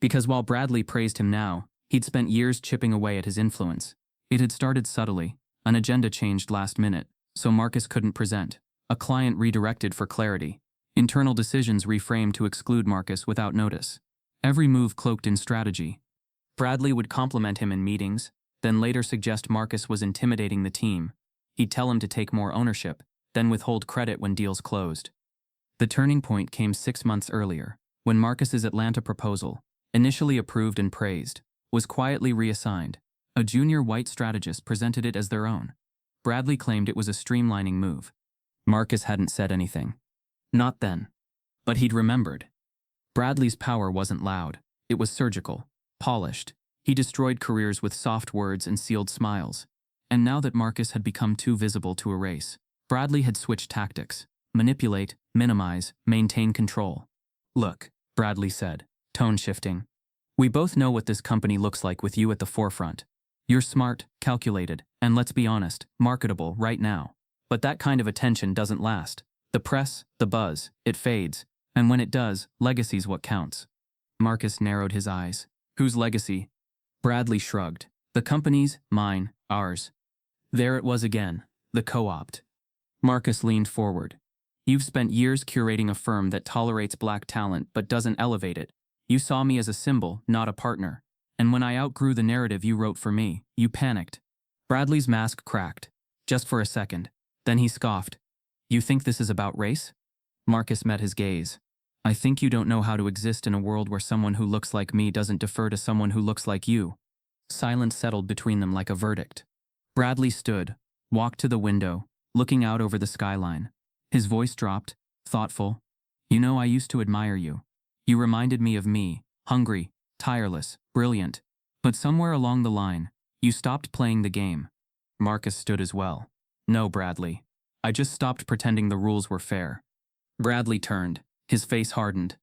Because while Bradley praised him now, he'd spent years chipping away at his influence. It had started subtly. An agenda changed last minute, so Marcus couldn't present. A client redirected for clarity. Internal decisions reframed to exclude Marcus without notice. Every move cloaked in strategy. Bradley would compliment him in meetings, then later suggest Marcus was intimidating the team. He'd tell him to take more ownership, then withhold credit when deals closed. The turning point came 6 months earlier, when Marcus's Atlanta proposal, initially approved and praised, was quietly reassigned. A junior white strategist presented it as their own. Bradley claimed it was a streamlining move. Marcus hadn't said anything. Not then. But he'd remembered. Bradley's power wasn't loud. It was surgical, polished. He destroyed careers with soft words and sealed smiles. And now that Marcus had become too visible to erase, Bradley had switched tactics. Manipulate, minimize, maintain control. "Look," Bradley said, tone shifting. "We both know what this company looks like with you at the forefront. You're smart, calculated, and let's be honest, marketable right now. But that kind of attention doesn't last. The press, the buzz, it fades. And when it does, legacy's what counts." Marcus narrowed his eyes. "Whose legacy?" Bradley shrugged. "The company's, mine, ours." There it was again, the co-opt. Marcus leaned forward. "You've spent years curating a firm that tolerates black talent but doesn't elevate it. You saw me as a symbol, not a partner. And when I outgrew the narrative you wrote for me, you panicked." Bradley's mask cracked, just for a second. Then he scoffed. "You think this is about race?" Marcus met his gaze. "I think you don't know how to exist in a world where someone who looks like me doesn't defer to someone who looks like you." Silence settled between them like a verdict. Bradley stood, walked to the window, looking out over the skyline. His voice dropped, thoughtful. "You know, I used to admire you. You reminded me of me, hungry, tireless, brilliant. But somewhere along the line, you stopped playing the game." Marcus stood as well. "No, Bradley. I just stopped pretending the rules were fair." Bradley turned, his face hardened.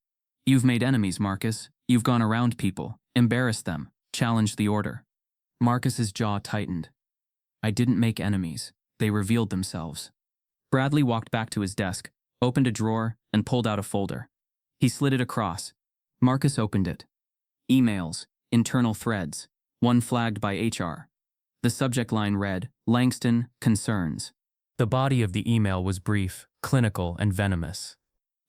"You've made enemies, Marcus. You've gone around people, embarrassed them, challenged the order." Marcus's jaw tightened. "I didn't make enemies. They revealed themselves." Bradley walked back to his desk, opened a drawer, and pulled out a folder. He slid it across. Marcus opened it. Emails, internal threads, one flagged by HR. The subject line read, "Langston, concerns." The body of the email was brief, clinical, and venomous.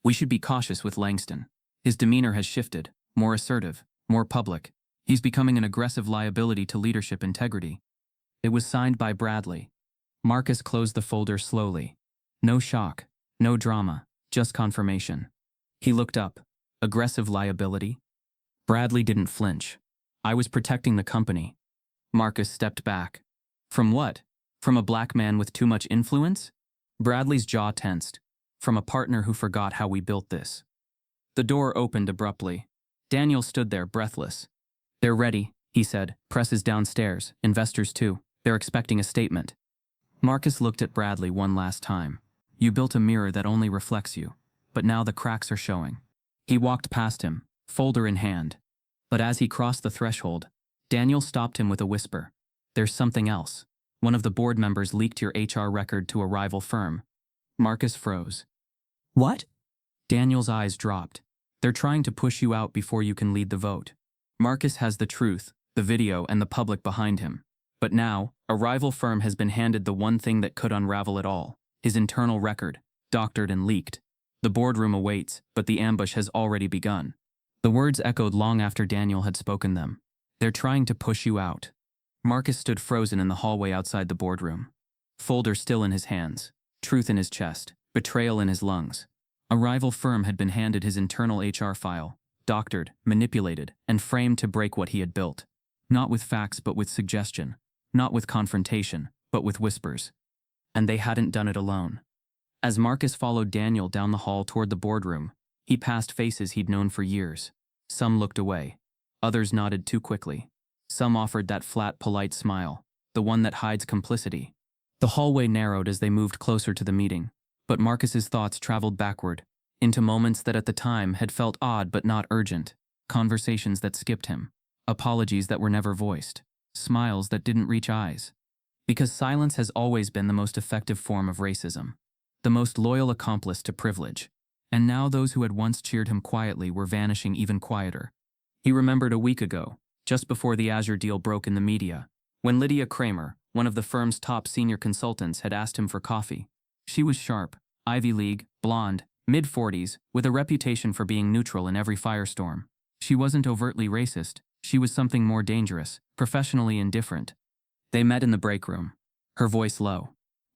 "We should be cautious with Langston. His demeanor has shifted, more assertive, more public. He's becoming an aggressive liability to leadership integrity. It was signed by Bradley. Marcus closed the folder slowly. No shock, no drama, just confirmation. He looked up. Aggressive liability? Bradley didn't flinch. I was protecting the company. Marcus stepped back. From what? From a black man with too much influence? Bradley's jaw tensed. From a partner who forgot how we built this. The door opened abruptly. Daniel stood there, breathless. They're ready, he said. Press is downstairs, investors too. They're expecting a statement. Marcus looked at Bradley one last time. You built a mirror that only reflects you, but now the cracks are showing. He walked past him, folder in hand. But as he crossed the threshold, Daniel stopped him with a whisper. There's something else. One of the board members leaked your HR record to a rival firm. Marcus froze. What? Daniel's eyes dropped. They're trying to push you out before you can lead the vote. Marcus has the truth, the video, and the public behind him. But now, a rival firm has been handed the one thing that could unravel it all. His internal record, doctored and leaked. The boardroom awaits, but the ambush has already begun. The words echoed long after Daniel had spoken them. They're trying to push you out. Marcus stood frozen in the hallway outside the boardroom. Folder still in his hands, truth in his chest, betrayal in his lungs. A rival firm had been handed his internal HR file, doctored, manipulated, and framed to break what he had built. Not with facts but with suggestion. Not with confrontation, but with whispers. And they hadn't done it alone. As Marcus followed Daniel down the hall toward the boardroom, he passed faces he'd known for years. Some looked away. Others nodded too quickly. Some offered that flat, polite smile, the one that hides complicity. The hallway narrowed as they moved closer to the meeting, but Marcus's thoughts traveled backward, into moments that at the time had felt odd but not urgent, conversations that skipped him, apologies that were never voiced, smiles that didn't reach eyes. Because silence has always been the most effective form of racism, the most loyal accomplice to privilege. And now those who had once cheered him quietly were vanishing even quieter. He remembered a week ago, just before the Azure deal broke in the media, when Lydia Kramer, one of the firm's top senior consultants, had asked him for coffee. She was sharp, Ivy League, blonde, mid-40s, with a reputation for being neutral in every firestorm. She wasn't overtly racist, she was something more dangerous, professionally indifferent. They met in the break room, her voice low.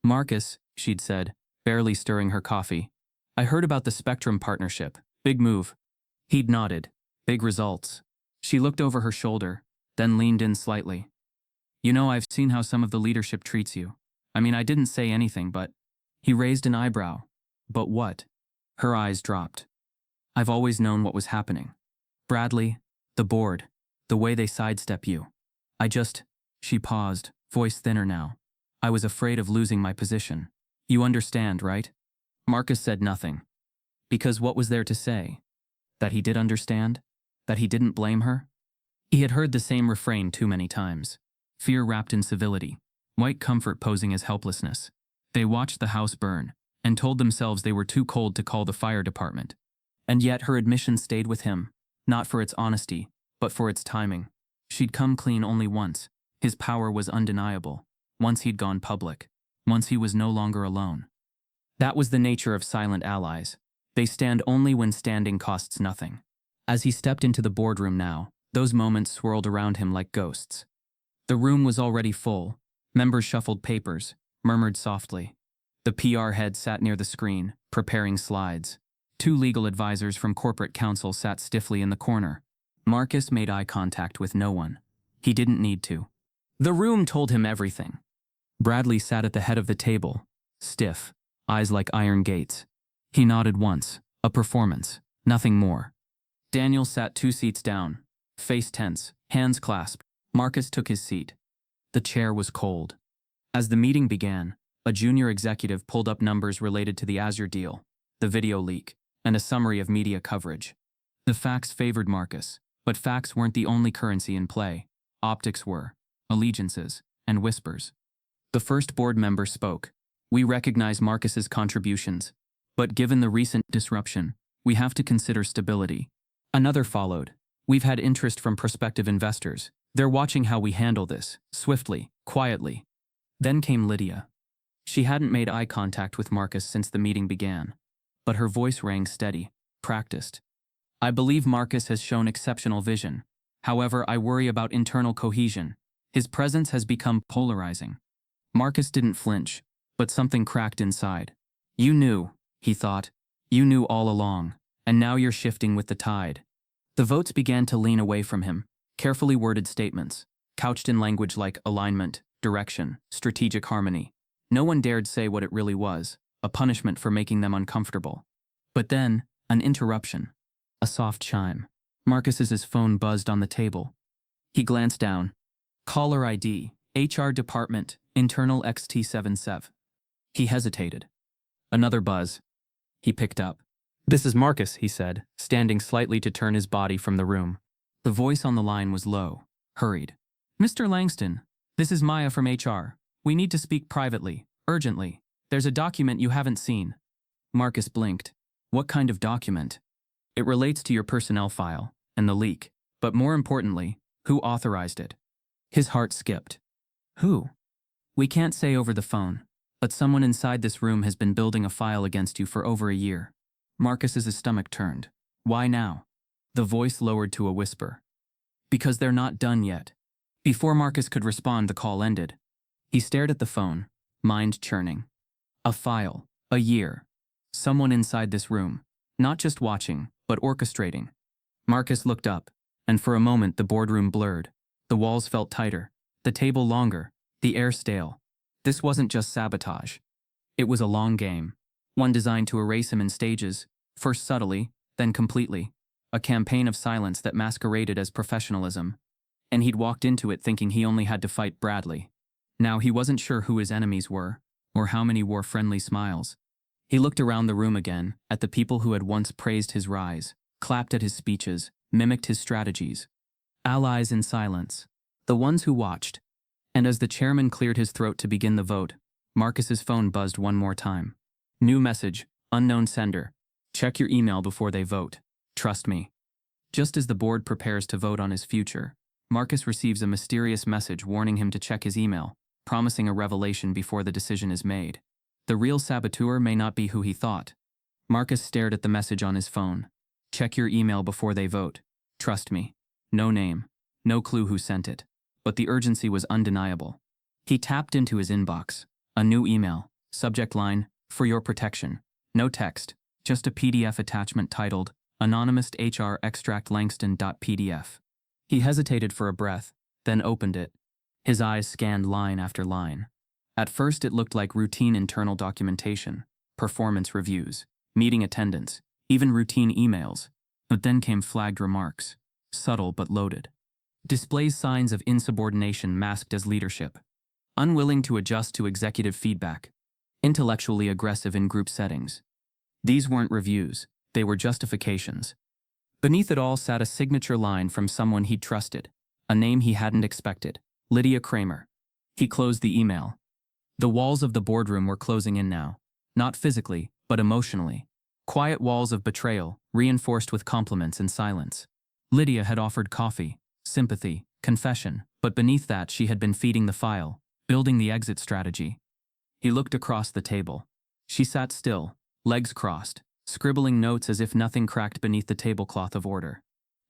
Marcus, she'd said, barely stirring her coffee. I heard about the Spectrum partnership. Big move. He'd nodded. Big results. She looked over her shoulder, then leaned in slightly. You know, I've seen how some of the leadership treats you. I mean, I didn't say anything, but... He raised an eyebrow. But what? Her eyes dropped. I've always known what was happening. Bradley, the board, the way they sidestep you. She paused, voice thinner now. I was afraid of losing my position. You understand, right? Marcus said nothing. Because what was there to say? That he did understand? That he didn't blame her? He had heard the same refrain too many times. Fear wrapped in civility, white comfort posing as helplessness. They watched the house burn, and told themselves they were too cold to call the fire department. And yet her admission stayed with him, not for its honesty, but for its timing. She'd come clean only once. His power was undeniable. Once he'd gone public. Once he was no longer alone. That was the nature of silent allies. They stand only when standing costs nothing. As he stepped into the boardroom now, those moments swirled around him like ghosts. The room was already full. Members shuffled papers, murmured softly. The PR head sat near the screen, preparing slides. 2 legal advisors from corporate counsel sat stiffly in the corner. Marcus made eye contact with no one. He didn't need to. The room told him everything. Bradley sat at the head of the table, stiff, eyes like iron gates. He nodded once, a performance, nothing more. Daniel sat 2 seats down, face tense, hands clasped. Marcus took his seat. The chair was cold. As the meeting began, a junior executive pulled up numbers related to the Azure deal, the video leak, and a summary of media coverage. The facts favored Marcus, but facts weren't the only currency in play. Optics were, allegiances, and whispers. The first board member spoke. We recognize Marcus's contributions, but given the recent disruption, we have to consider stability. Another followed. We've had interest from prospective investors. They're watching how we handle this, swiftly, quietly. Then came Lydia. She hadn't made eye contact with Marcus since the meeting began, but her voice rang steady, practiced. I believe Marcus has shown exceptional vision. However, I worry about internal cohesion. His presence has become polarizing. Marcus didn't flinch, but something cracked inside. You knew, he thought. You knew all along, and now you're shifting with the tide. The votes began to lean away from him, carefully worded statements, couched in language like alignment, direction, strategic harmony. No one dared say what it really was, a punishment for making them uncomfortable. But then, an interruption. A soft chime. Marcus's phone buzzed on the table. He glanced down. Caller ID, HR Department, Internal XT77. He hesitated. Another buzz. He picked up. This is Marcus, he said, standing slightly to turn his body from the room. The voice on the line was low, hurried. Mr. Langston, this is Maya from HR. We need to speak privately, urgently. There's a document you haven't seen. Marcus blinked. What kind of document? It relates to your personnel file and the leak, but more importantly, who authorized it? His heart skipped. Who? We can't say over the phone, but someone inside this room has been building a file against you for over a year. Marcus's stomach turned. Why now? The voice lowered to a whisper. Because they're not done yet. Before Marcus could respond, the call ended. He stared at the phone, mind churning. A file, a year. Someone inside this room, not just watching, but orchestrating. Marcus looked up, and for a moment the boardroom blurred. The walls felt tighter, the table longer, the air stale. This wasn't just sabotage. It was a long game, one designed to erase him in stages, first subtly, then completely. A campaign of silence that masqueraded as professionalism. And he'd walked into it thinking he only had to fight Bradley. Now he wasn't sure who his enemies were, or how many wore friendly smiles. He looked around the room again, at the people who had once praised his rise, clapped at his speeches, mimicked his strategies. Allies in silence. The ones who watched. And as the chairman cleared his throat to begin the vote, Marcus's phone buzzed one more time. New message, unknown sender. Check your email before they vote. Trust me. Just as the board prepares to vote on his future, Marcus receives a mysterious message warning him to check his email, promising a revelation before the decision is made. The real saboteur may not be who he thought. Marcus stared at the message on his phone. Check your email before they vote. Trust me. No name. No clue who sent it. But the urgency was undeniable. He tapped into his inbox. A new email. Subject line, for your protection. No text. Just a PDF attachment titled, Anonymous HR Extract Langston.pdf. He hesitated for a breath, then opened it. His eyes scanned line after line. At first it looked like routine internal documentation, performance reviews, meeting attendance, even routine emails. But then came flagged remarks, subtle but loaded. Displays signs of insubordination masked as leadership. Unwilling to adjust to executive feedback. Intellectually aggressive in group settings. These weren't reviews, they were justifications. Beneath it all sat a signature line from someone he'd trusted, a name he hadn't expected, Lydia Kramer. He closed the email. The walls of the boardroom were closing in now, not physically, but emotionally. Quiet walls of betrayal, reinforced with compliments and silence. Lydia had offered coffee, sympathy, confession, but beneath that she had been feeding the file, building the exit strategy. He looked across the table. She sat still, legs crossed, scribbling notes as if nothing cracked beneath the tablecloth of order.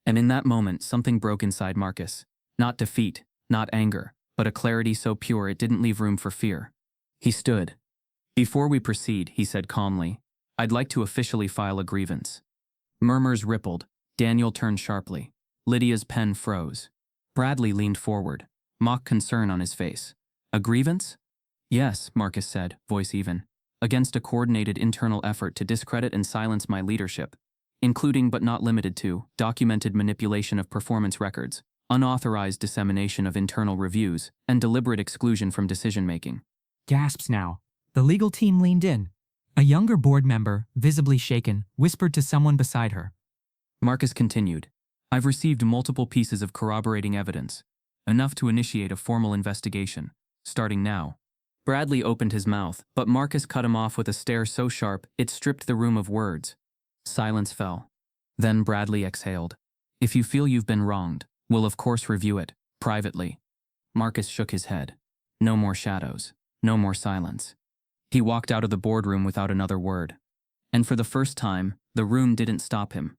And in that moment, something broke inside Marcus. Not defeat, not anger, but a clarity so pure it didn't leave room for fear. He stood. Before we proceed, he said calmly, I'd like to officially file a grievance. Murmurs rippled. Daniel turned sharply. Lydia's pen froze. Bradley leaned forward, mock concern on his face. A grievance? Yes, Marcus said, voice even. Against a coordinated internal effort to discredit and silence my leadership, including but not limited to documented manipulation of performance records, unauthorized dissemination of internal reviews, and deliberate exclusion from decision-making. Gasps now. The legal team leaned in. A younger board member, visibly shaken, whispered to someone beside her. Marcus continued, I've received multiple pieces of corroborating evidence, enough to initiate a formal investigation, starting now. Bradley opened his mouth, but Marcus cut him off with a stare so sharp it stripped the room of words. Silence fell. Then Bradley exhaled. If you feel you've been wronged, we'll of course review it, privately. Marcus shook his head. No more shadows. No more silence. He walked out of the boardroom without another word. And for the first time, the room didn't stop him.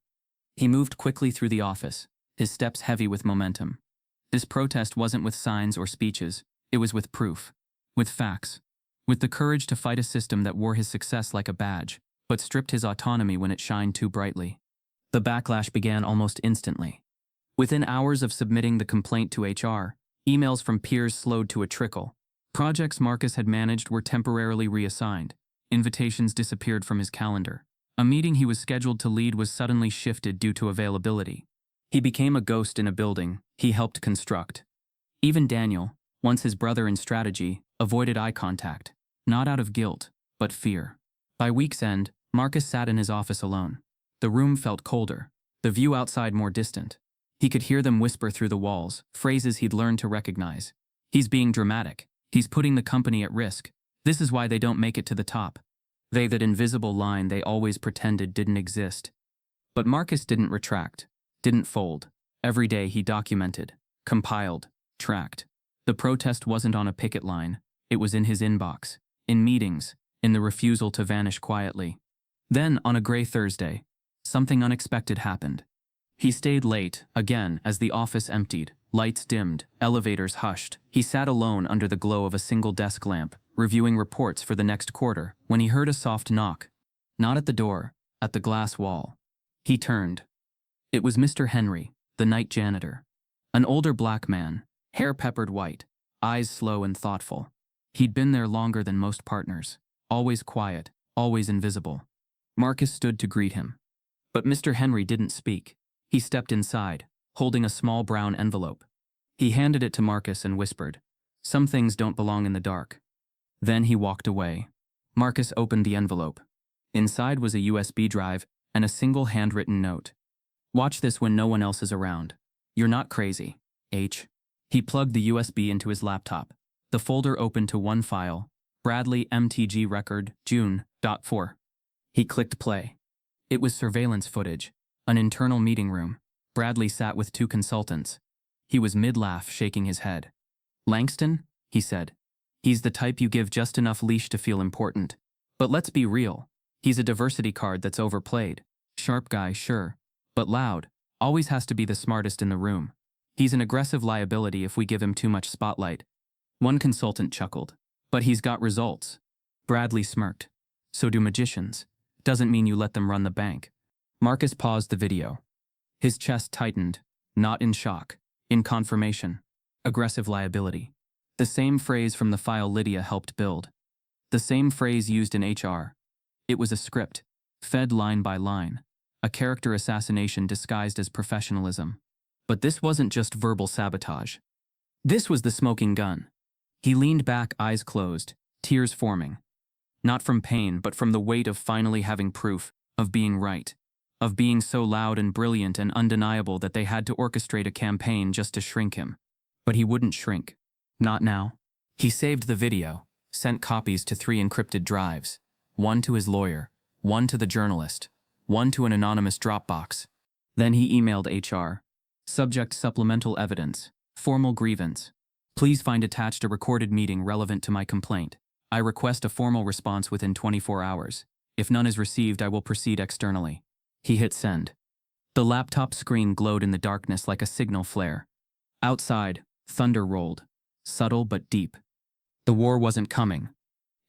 He moved quickly through the office, his steps heavy with momentum. This protest wasn't with signs or speeches, it was with proof, with facts, with the courage to fight a system that wore his success like a badge, but stripped his autonomy when it shined too brightly. The backlash began almost instantly. Within hours of submitting the complaint to HR, emails from peers slowed to a trickle. Projects Marcus had managed were temporarily reassigned. Invitations disappeared from his calendar. A meeting he was scheduled to lead was suddenly shifted due to availability. He became a ghost in a building he helped construct. Even Daniel, once his brother in strategy, avoided eye contact, not out of guilt, but fear. By week's end, Marcus sat in his office alone. The room felt colder, the view outside more distant. He could hear them whisper through the walls, phrases he'd learned to recognize. He's being dramatic. He's putting the company at risk. This is why they don't make it to the top. That invisible line they always pretended didn't exist. But Marcus didn't retract, didn't fold. Every day he documented, compiled, tracked. The protest wasn't on a picket line. It was in his inbox, in meetings, in the refusal to vanish quietly. Then, on a gray Thursday, something unexpected happened. He stayed late, again, as the office emptied, lights dimmed, elevators hushed. He sat alone under the glow of a single desk lamp, reviewing reports for the next quarter, when he heard a soft knock. Not at the door, at the glass wall. He turned. It was Mr. Henry, the night janitor. An older black man, hair peppered white, eyes slow and thoughtful. He'd been there longer than most partners, always quiet, always invisible. Marcus stood to greet him. But Mr. Henry didn't speak. He stepped inside, holding a small brown envelope. He handed it to Marcus and whispered, "Some things don't belong in the dark." Then he walked away. Marcus opened the envelope. Inside was a USB drive and a single handwritten note. "Watch this when no one else is around. You're not crazy, H." He plugged the USB into his laptop. The folder opened to one file, Bradley MTG record, June.4. He clicked play. It was surveillance footage, an internal meeting room. Bradley sat with two consultants. He was mid-laugh, shaking his head. "Langston?" he said. "He's the type you give just enough leash to feel important. But let's be real. He's a diversity card that's overplayed. Sharp guy, sure. But loud. Always has to be the smartest in the room. He's an aggressive liability if we give him too much spotlight." One consultant chuckled. "But he's got results." Bradley smirked. "So do magicians. Doesn't mean you let them run the bank." Marcus paused the video. His chest tightened, not in shock, in confirmation. Aggressive liability. The same phrase from the file Lydia helped build. The same phrase used in HR. It was a script, fed line by line. A character assassination disguised as professionalism. But this wasn't just verbal sabotage. This was the smoking gun. He leaned back, eyes closed, tears forming. Not from pain, but from the weight of finally having proof, of being right, of being so loud and brilliant and undeniable that they had to orchestrate a campaign just to shrink him. But he wouldn't shrink. Not now. He saved the video, sent copies to 3 encrypted drives, one to his lawyer, one to the journalist, one to an anonymous Dropbox. Then he emailed HR. Subject: supplemental evidence, formal grievance. Please find attached a recorded meeting relevant to my complaint. I request a formal response within 24 hours. If none is received, I will proceed externally. He hit send. The laptop screen glowed in the darkness like a signal flare. Outside, thunder rolled, subtle but deep. The war wasn't coming.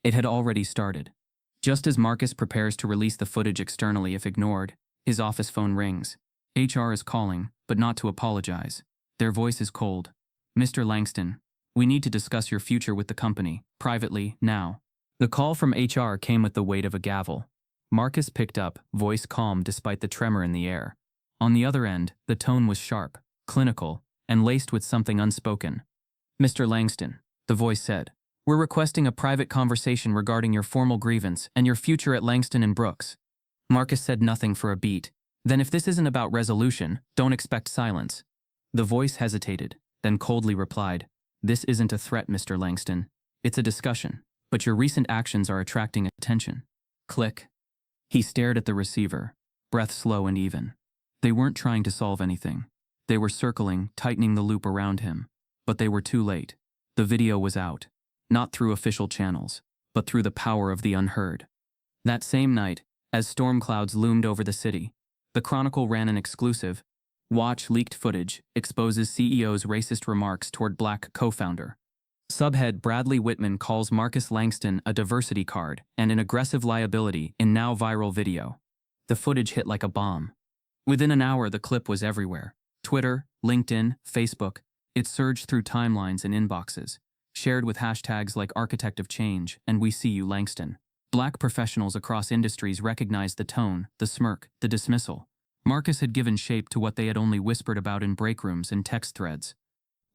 It had already started. Just as Marcus prepares to release the footage externally if ignored, his office phone rings. HR is calling, but not to apologize. Their voice is cold. "Mr. Langston, we need to discuss your future with the company, privately, now." The call from HR came with the weight of a gavel. Marcus picked up, voice calm despite the tremor in the air. On the other end, the tone was sharp, clinical, and laced with something unspoken. "Mr. Langston," the voice said, "we're requesting a private conversation regarding your formal grievance and your future at Langston and Brooks." Marcus said nothing for a beat. "Then if this isn't about resolution, don't expect silence." The voice hesitated, then coldly replied, "This isn't a threat, Mr. Langston. It's a discussion, but your recent actions are attracting attention." Click. He stared at the receiver, breath slow and even. They weren't trying to solve anything. They were circling, tightening the loop around him. But they were too late. The video was out. Not through official channels, but through the power of the unheard. That same night, as storm clouds loomed over the city, the Chronicle ran an exclusive. Watch leaked footage exposes CEO's racist remarks toward black co-founder. Subhead Bradley Whitman calls Marcus Langston a diversity card and an aggressive liability in now viral video. The footage hit like a bomb. Within an hour, the clip was everywhere. Twitter, LinkedIn, Facebook. It surged through timelines and inboxes, shared with hashtags like Architect of Change and We See You Langston. Black professionals across industries recognized the tone, the smirk, the dismissal. Marcus had given shape to what they had only whispered about in break rooms and text threads.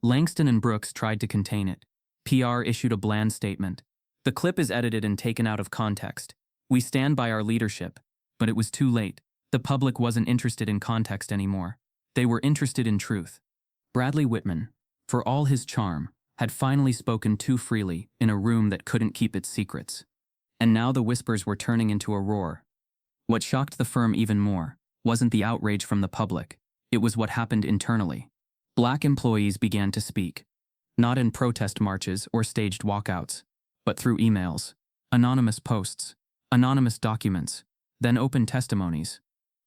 Langston and Brooks tried to contain it. PR issued a bland statement. The clip is edited and taken out of context. We stand by our leadership. But it was too late. The public wasn't interested in context anymore. They were interested in truth. Bradley Whitman, for all his charm, had finally spoken too freely in a room that couldn't keep its secrets. And now the whispers were turning into a roar. What shocked the firm even more wasn't the outrage from the public. It was what happened internally. Black employees began to speak. Not in protest marches or staged walkouts, but through emails, anonymous posts, anonymous documents, then open testimonies.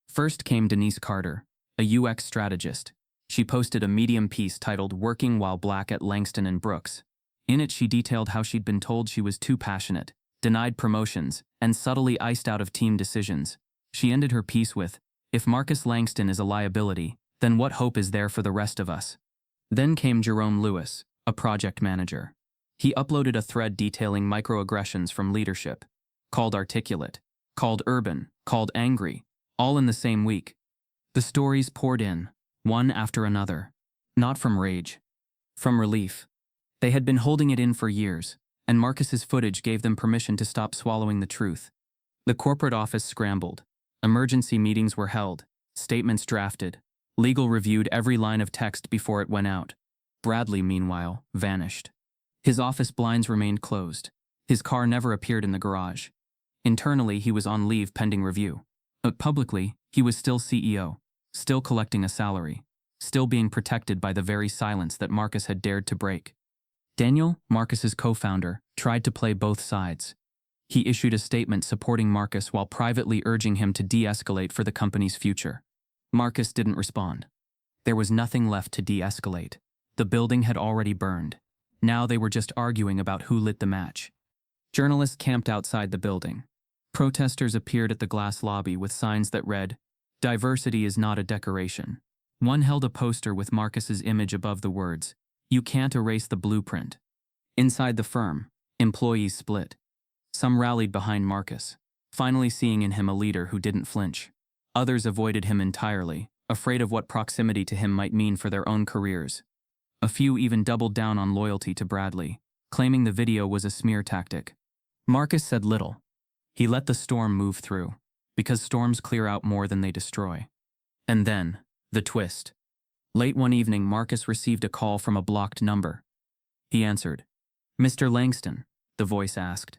First came Denise Carter, a UX strategist. She posted a Medium piece titled Working While Black at Langston and Brooks. In it, she detailed how she'd been told she was too passionate, denied promotions, and subtly iced out of team decisions. She ended her piece with, "If Marcus Langston is a liability, then what hope is there for the rest of us?" Then came Jerome Lewis, a project manager. He uploaded a thread detailing microaggressions from leadership, called articulate, called urban, called angry, all in the same week. The stories poured in, one after another, not from rage, from relief. They had been holding it in for years, and Marcus's footage gave them permission to stop swallowing the truth. The corporate office scrambled. Emergency meetings were held, statements drafted, legal reviewed every line of text before it went out. Bradley, meanwhile, vanished. His office blinds remained closed. His car never appeared in the garage. Internally, he was on leave pending review. But publicly, he was still CEO, still collecting a salary, still being protected by the very silence that Marcus had dared to break. Daniel, Marcus's co-founder, tried to play both sides. He issued a statement supporting Marcus while privately urging him to de-escalate for the company's future. Marcus didn't respond. There was nothing left to de-escalate. The building had already burned. Now they were just arguing about who lit the match. Journalists camped outside the building. Protesters appeared at the glass lobby with signs that read, "Diversity is not a decoration." One held a poster with Marcus's image above the words, "You can't erase the blueprint." Inside the firm, employees split. Some rallied behind Marcus, finally seeing in him a leader who didn't flinch. Others avoided him entirely, afraid of what proximity to him might mean for their own careers. A few even doubled down on loyalty to Bradley, claiming the video was a smear tactic. Marcus said little. He let the storm move through, because storms clear out more than they destroy. And then, the twist. Late one evening, Marcus received a call from a blocked number. He answered. "Mr. Langston," the voice asked.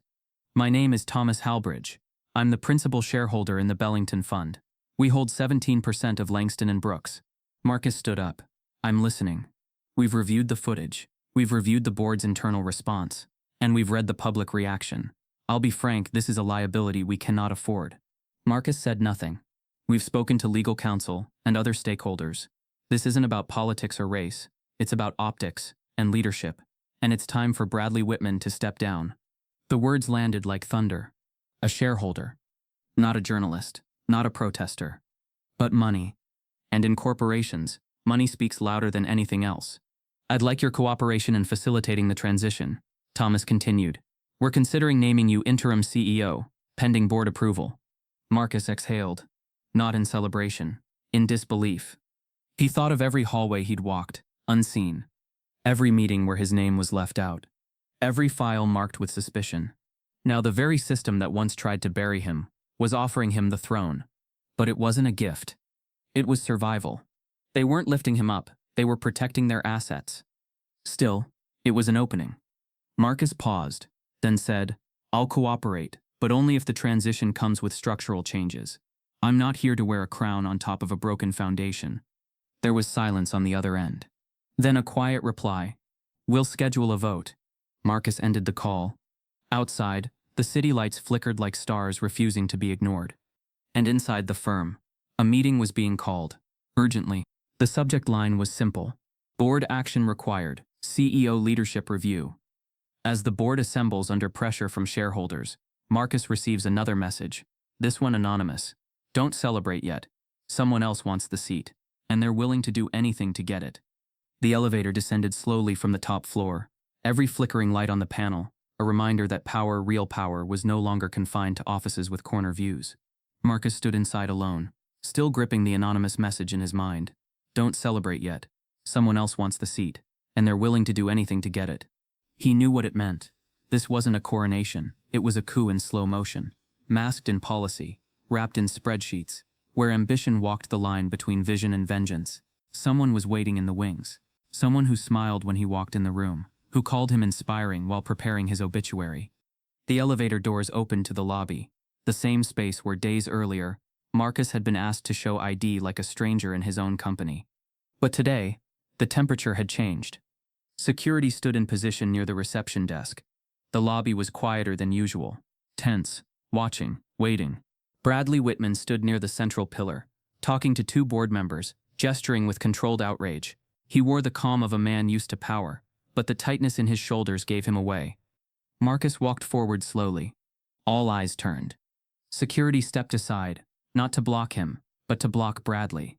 "My name is Thomas Halbridge. I'm the principal shareholder in the Bellington Fund. We hold 17% of Langston and Brooks." Marcus stood up. "I'm listening. We've reviewed the footage. We've reviewed the board's internal response. And we've read the public reaction. I'll be frank, this is a liability we cannot afford." Marcus said nothing. "We've spoken to legal counsel and other stakeholders. This isn't about politics or race. It's about optics and leadership. And it's time for Bradley Whitman to step down." The words landed like thunder. A shareholder. Not a journalist. Not a protester. But money. And in corporations, money speaks louder than anything else. "I'd like your cooperation in facilitating the transition," Thomas continued. "We're considering naming you interim CEO, pending board approval." Marcus exhaled. Not in celebration. In disbelief. He thought of every hallway he'd walked, unseen. Every meeting where his name was left out. Every file marked with suspicion. Now the very system that once tried to bury him was offering him the throne. But it wasn't a gift. It was survival. They weren't lifting him up, they were protecting their assets. Still, it was an opening. Marcus paused, then said, "I'll cooperate, but only if the transition comes with structural changes. I'm not here to wear a crown on top of a broken foundation." There was silence on the other end. Then a quiet reply, "We'll schedule a vote." Marcus ended the call. Outside, the city lights flickered like stars refusing to be ignored. And inside the firm, a meeting was being called, urgently. The subject line was simple. Board action required. CEO leadership review. As the board assembles under pressure from shareholders, Marcus receives another message. This one anonymous. Don't celebrate yet. Someone else wants the seat, and they're willing to do anything to get it. The elevator descended slowly from the top floor, every flickering light on the panel, a reminder that power, real power, was no longer confined to offices with corner views. Marcus stood inside alone, still gripping the anonymous message in his mind. Don't celebrate yet. Someone else wants the seat, and they're willing to do anything to get it. He knew what it meant. This wasn't a coronation, it was a coup in slow motion, masked in policy, wrapped in spreadsheets, where ambition walked the line between vision and vengeance. Someone was waiting in the wings. Someone who smiled when he walked in the room, who called him inspiring while preparing his obituary. The elevator doors opened to the lobby, the same space where days earlier, Marcus had been asked to show ID like a stranger in his own company. But today, the temperature had changed. Security stood in position near the reception desk. The lobby was quieter than usual, tense, watching, waiting. Bradley Whitman stood near the central pillar, talking to two board members, gesturing with controlled outrage. He wore the calm of a man used to power, but the tightness in his shoulders gave him away. Marcus walked forward slowly. All eyes turned. Security stepped aside, not to block him, but to block Bradley.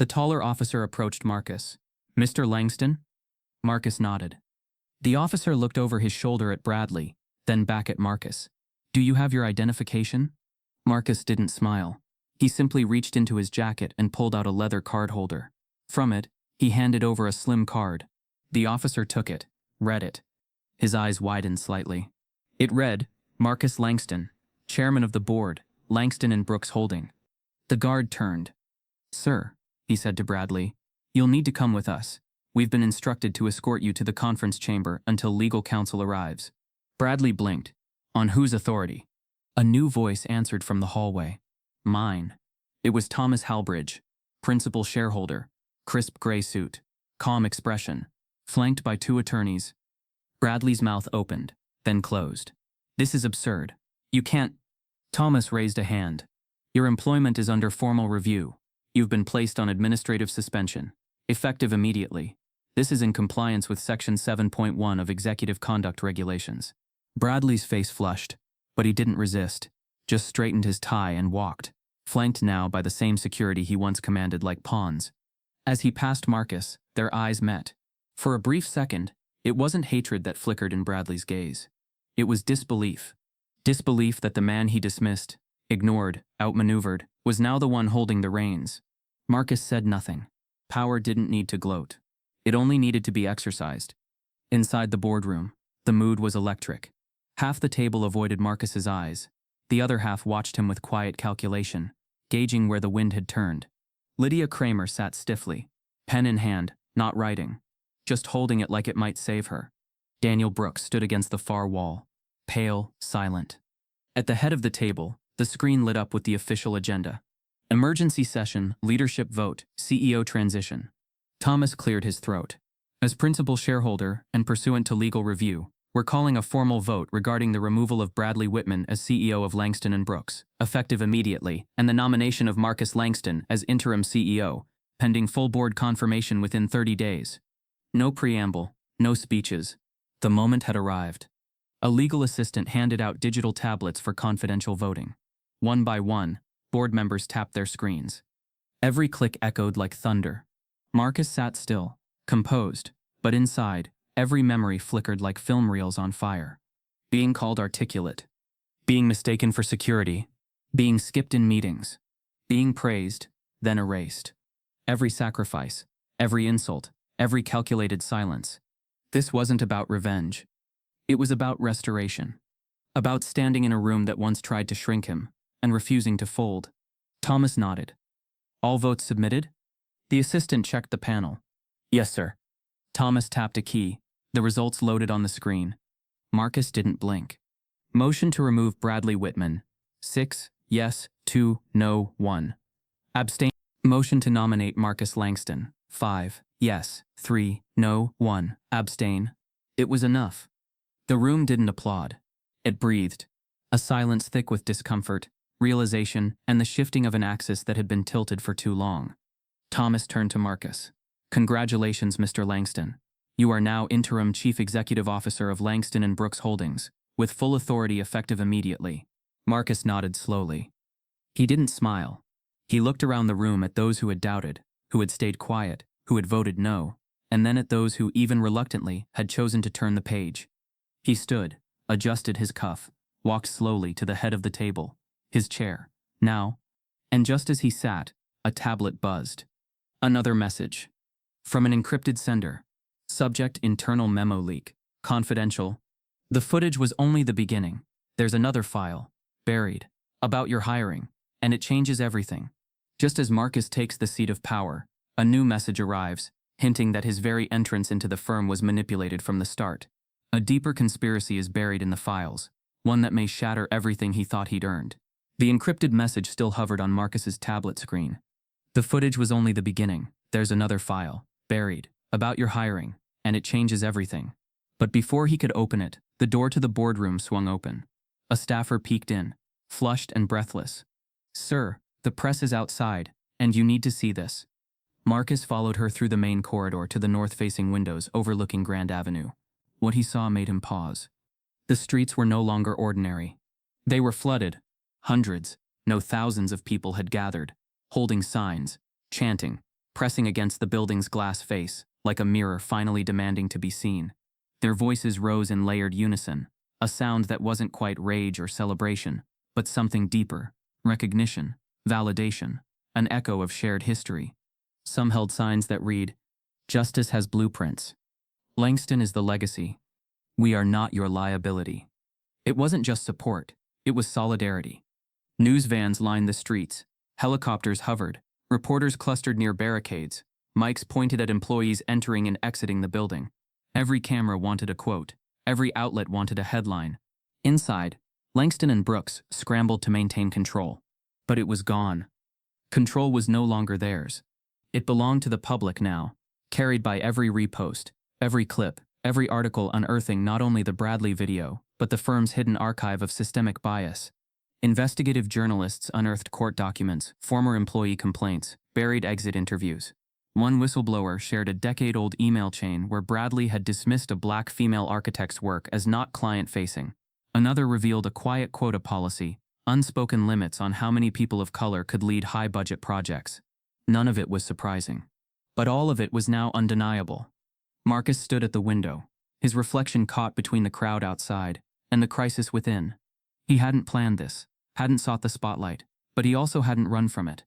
The taller officer approached Marcus. Mr. Langston? Marcus nodded. The officer looked over his shoulder at Bradley, then back at Marcus. Do you have your identification? Marcus didn't smile. He simply reached into his jacket and pulled out a leather card holder. From it, he handed over a slim card. The officer took it, read it. His eyes widened slightly. It read, Marcus Langston, chairman of the board, Langston and Brooks Holding. The guard turned. Sir, he said to Bradley, you'll need to come with us. We've been instructed to escort you to the conference chamber until legal counsel arrives. Bradley blinked. On whose authority? A new voice answered from the hallway. Mine. It was Thomas Halbridge, principal shareholder, crisp gray suit, calm expression, flanked by two attorneys. Bradley's mouth opened, then closed. This is absurd. You can't. Thomas raised a hand. Your employment is under formal review. You've been placed on administrative suspension, effective immediately. This is in compliance with Section 7.1 of Executive Conduct Regulations. Bradley's face flushed, but he didn't resist, just straightened his tie and walked, flanked now by the same security he once commanded like pawns. As he passed Marcus, their eyes met. For a brief second, it wasn't hatred that flickered in Bradley's gaze. It was disbelief. Disbelief that the man he dismissed, ignored, outmaneuvered, was now the one holding the reins. Marcus said nothing. Power didn't need to gloat. It only needed to be exercised. Inside the boardroom, the mood was electric. Half the table avoided Marcus's eyes. The other half watched him with quiet calculation, gauging where the wind had turned. Lydia Kramer sat stiffly, pen in hand, not writing, just holding it like it might save her. Daniel Brooks stood against the far wall, pale, silent. At the head of the table, the screen lit up with the official agenda. Emergency session, leadership vote, CEO transition. Thomas cleared his throat. As principal shareholder and pursuant to legal review, we're calling a formal vote regarding the removal of Bradley Whitman as CEO of Langston and Brooks, effective immediately, and the nomination of Marcus Langston as interim CEO, pending full board confirmation within 30 days. No preamble, no speeches. The moment had arrived. A legal assistant handed out digital tablets for confidential voting. One by one, board members tapped their screens. Every click echoed like thunder. Marcus sat still, composed, but inside, every memory flickered like film reels on fire. Being called articulate. Being mistaken for security. Being skipped in meetings. Being praised, then erased. Every sacrifice, every insult, every calculated silence. This wasn't about revenge. It was about restoration. About standing in a room that once tried to shrink him, and refusing to fold. Thomas nodded. All votes submitted? The assistant checked the panel. Yes, sir. Thomas tapped a key. The results loaded on the screen. Marcus didn't blink. Motion to remove Bradley Whitman. 6, yes, 2, no, 1. Abstain. Motion to nominate Marcus Langston. 5, yes, 3, no, 1. Abstain. It was enough. The room didn't applaud. It breathed. A silence thick with discomfort, realization, and the shifting of an axis that had been tilted for too long. Thomas turned to Marcus. Congratulations, Mr. Langston. You are now interim chief executive officer of Langston and Brooks Holdings, with full authority effective immediately. Marcus nodded slowly. He didn't smile. He looked around the room at those who had doubted, who had stayed quiet, who had voted no, and then at those who, even reluctantly, had chosen to turn the page. He stood, adjusted his cuff, walked slowly to the head of the table, his chair, now, and just as he sat, a tablet buzzed. Another message. From an encrypted sender. Subject: internal memo leak. Confidential. The footage was only the beginning. There's another file, buried, about your hiring, and it changes everything. Just as Marcus takes the seat of power, a new message arrives, hinting that his very entrance into the firm was manipulated from the start. A deeper conspiracy is buried in the files, one that may shatter everything he thought he'd earned. The encrypted message still hovered on Marcus's tablet screen. The footage was only the beginning. There's another file, buried, about your hiring, and it changes everything. But before he could open it, the door to the boardroom swung open. A staffer peeked in, flushed and breathless. "Sir, the press is outside, and you need to see this." Marcus followed her through the main corridor to the north-facing windows overlooking Grand Avenue. What he saw made him pause. The streets were no longer ordinary. They were flooded. Hundreds, no thousands of people had gathered, holding signs, chanting, pressing against the building's glass face, like a mirror finally demanding to be seen. Their voices rose in layered unison, a sound that wasn't quite rage or celebration, but something deeper: recognition, validation, an echo of shared history. Some held signs that read, "Justice has blueprints. Langston is the legacy. We are not your liability." It wasn't just support, it was solidarity. News vans lined the streets, helicopters hovered, reporters clustered near barricades, mics pointed at employees entering and exiting the building. Every camera wanted a quote, every outlet wanted a headline. Inside, Langston and Brooks scrambled to maintain control. But it was gone. Control was no longer theirs. It belonged to the public now, carried by every repost, every clip, every article unearthing not only the Bradley video, but the firm's hidden archive of systemic bias. Investigative journalists unearthed court documents, former employee complaints, buried exit interviews. One whistleblower shared a decade-old email chain where Bradley had dismissed a black female architect's work as not client-facing. Another revealed a quiet quota policy, unspoken limits on how many people of color could lead high-budget projects. None of it was surprising. But all of it was now undeniable. Marcus stood at the window, his reflection caught between the crowd outside and the crisis within. He hadn't planned this, hadn't sought the spotlight, but he also hadn't run from it.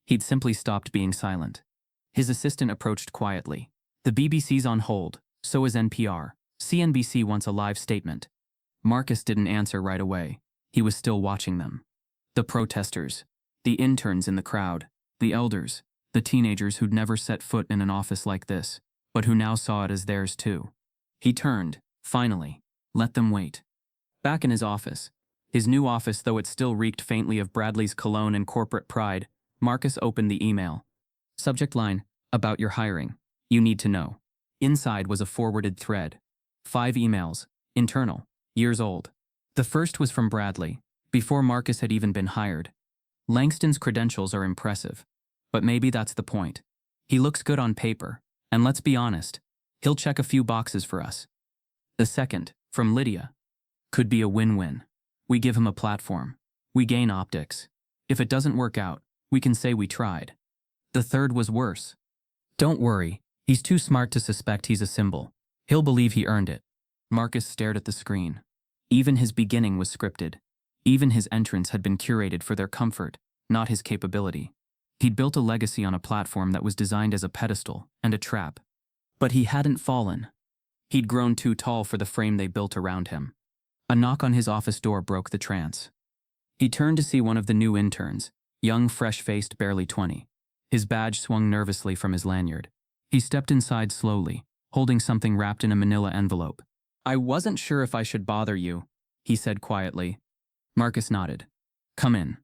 He'd simply stopped being silent. His assistant approached quietly. "The BBC's on hold, so is NPR. CNBC wants a live statement." Marcus didn't answer right away. He was still watching them. The protesters, the interns in the crowd, the elders, the teenagers who'd never set foot in an office like this, but who now saw it as theirs too. He turned, finally, let them wait. Back in his office, his new office though it still reeked faintly of Bradley's cologne and corporate pride, Marcus opened the email. Subject line, "About your hiring. You need to know." Inside was a forwarded thread. 5 emails, internal, years old. The first was from Bradley, before Marcus had even been hired. "Langston's credentials are impressive, but maybe that's the point. He looks good on paper, and let's be honest, he'll check a few boxes for us." The second, from Lydia. "Could be a win-win. We give him a platform. We gain optics. If it doesn't work out, we can say we tried." The third was worse. "Don't worry, he's too smart to suspect he's a symbol. He'll believe he earned it." Marcus stared at the screen. Even his beginning was scripted. Even his entrance had been curated for their comfort, not his capability. He'd built a legacy on a platform that was designed as a pedestal and a trap. But he hadn't fallen. He'd grown too tall for the frame they built around him. A knock on his office door broke the trance. He turned to see one of the new interns, young, fresh-faced, barely 20. His badge swung nervously from his lanyard. He stepped inside slowly, holding something wrapped in a manila envelope. "I wasn't sure if I should bother you," he said quietly. Marcus nodded. "Come in."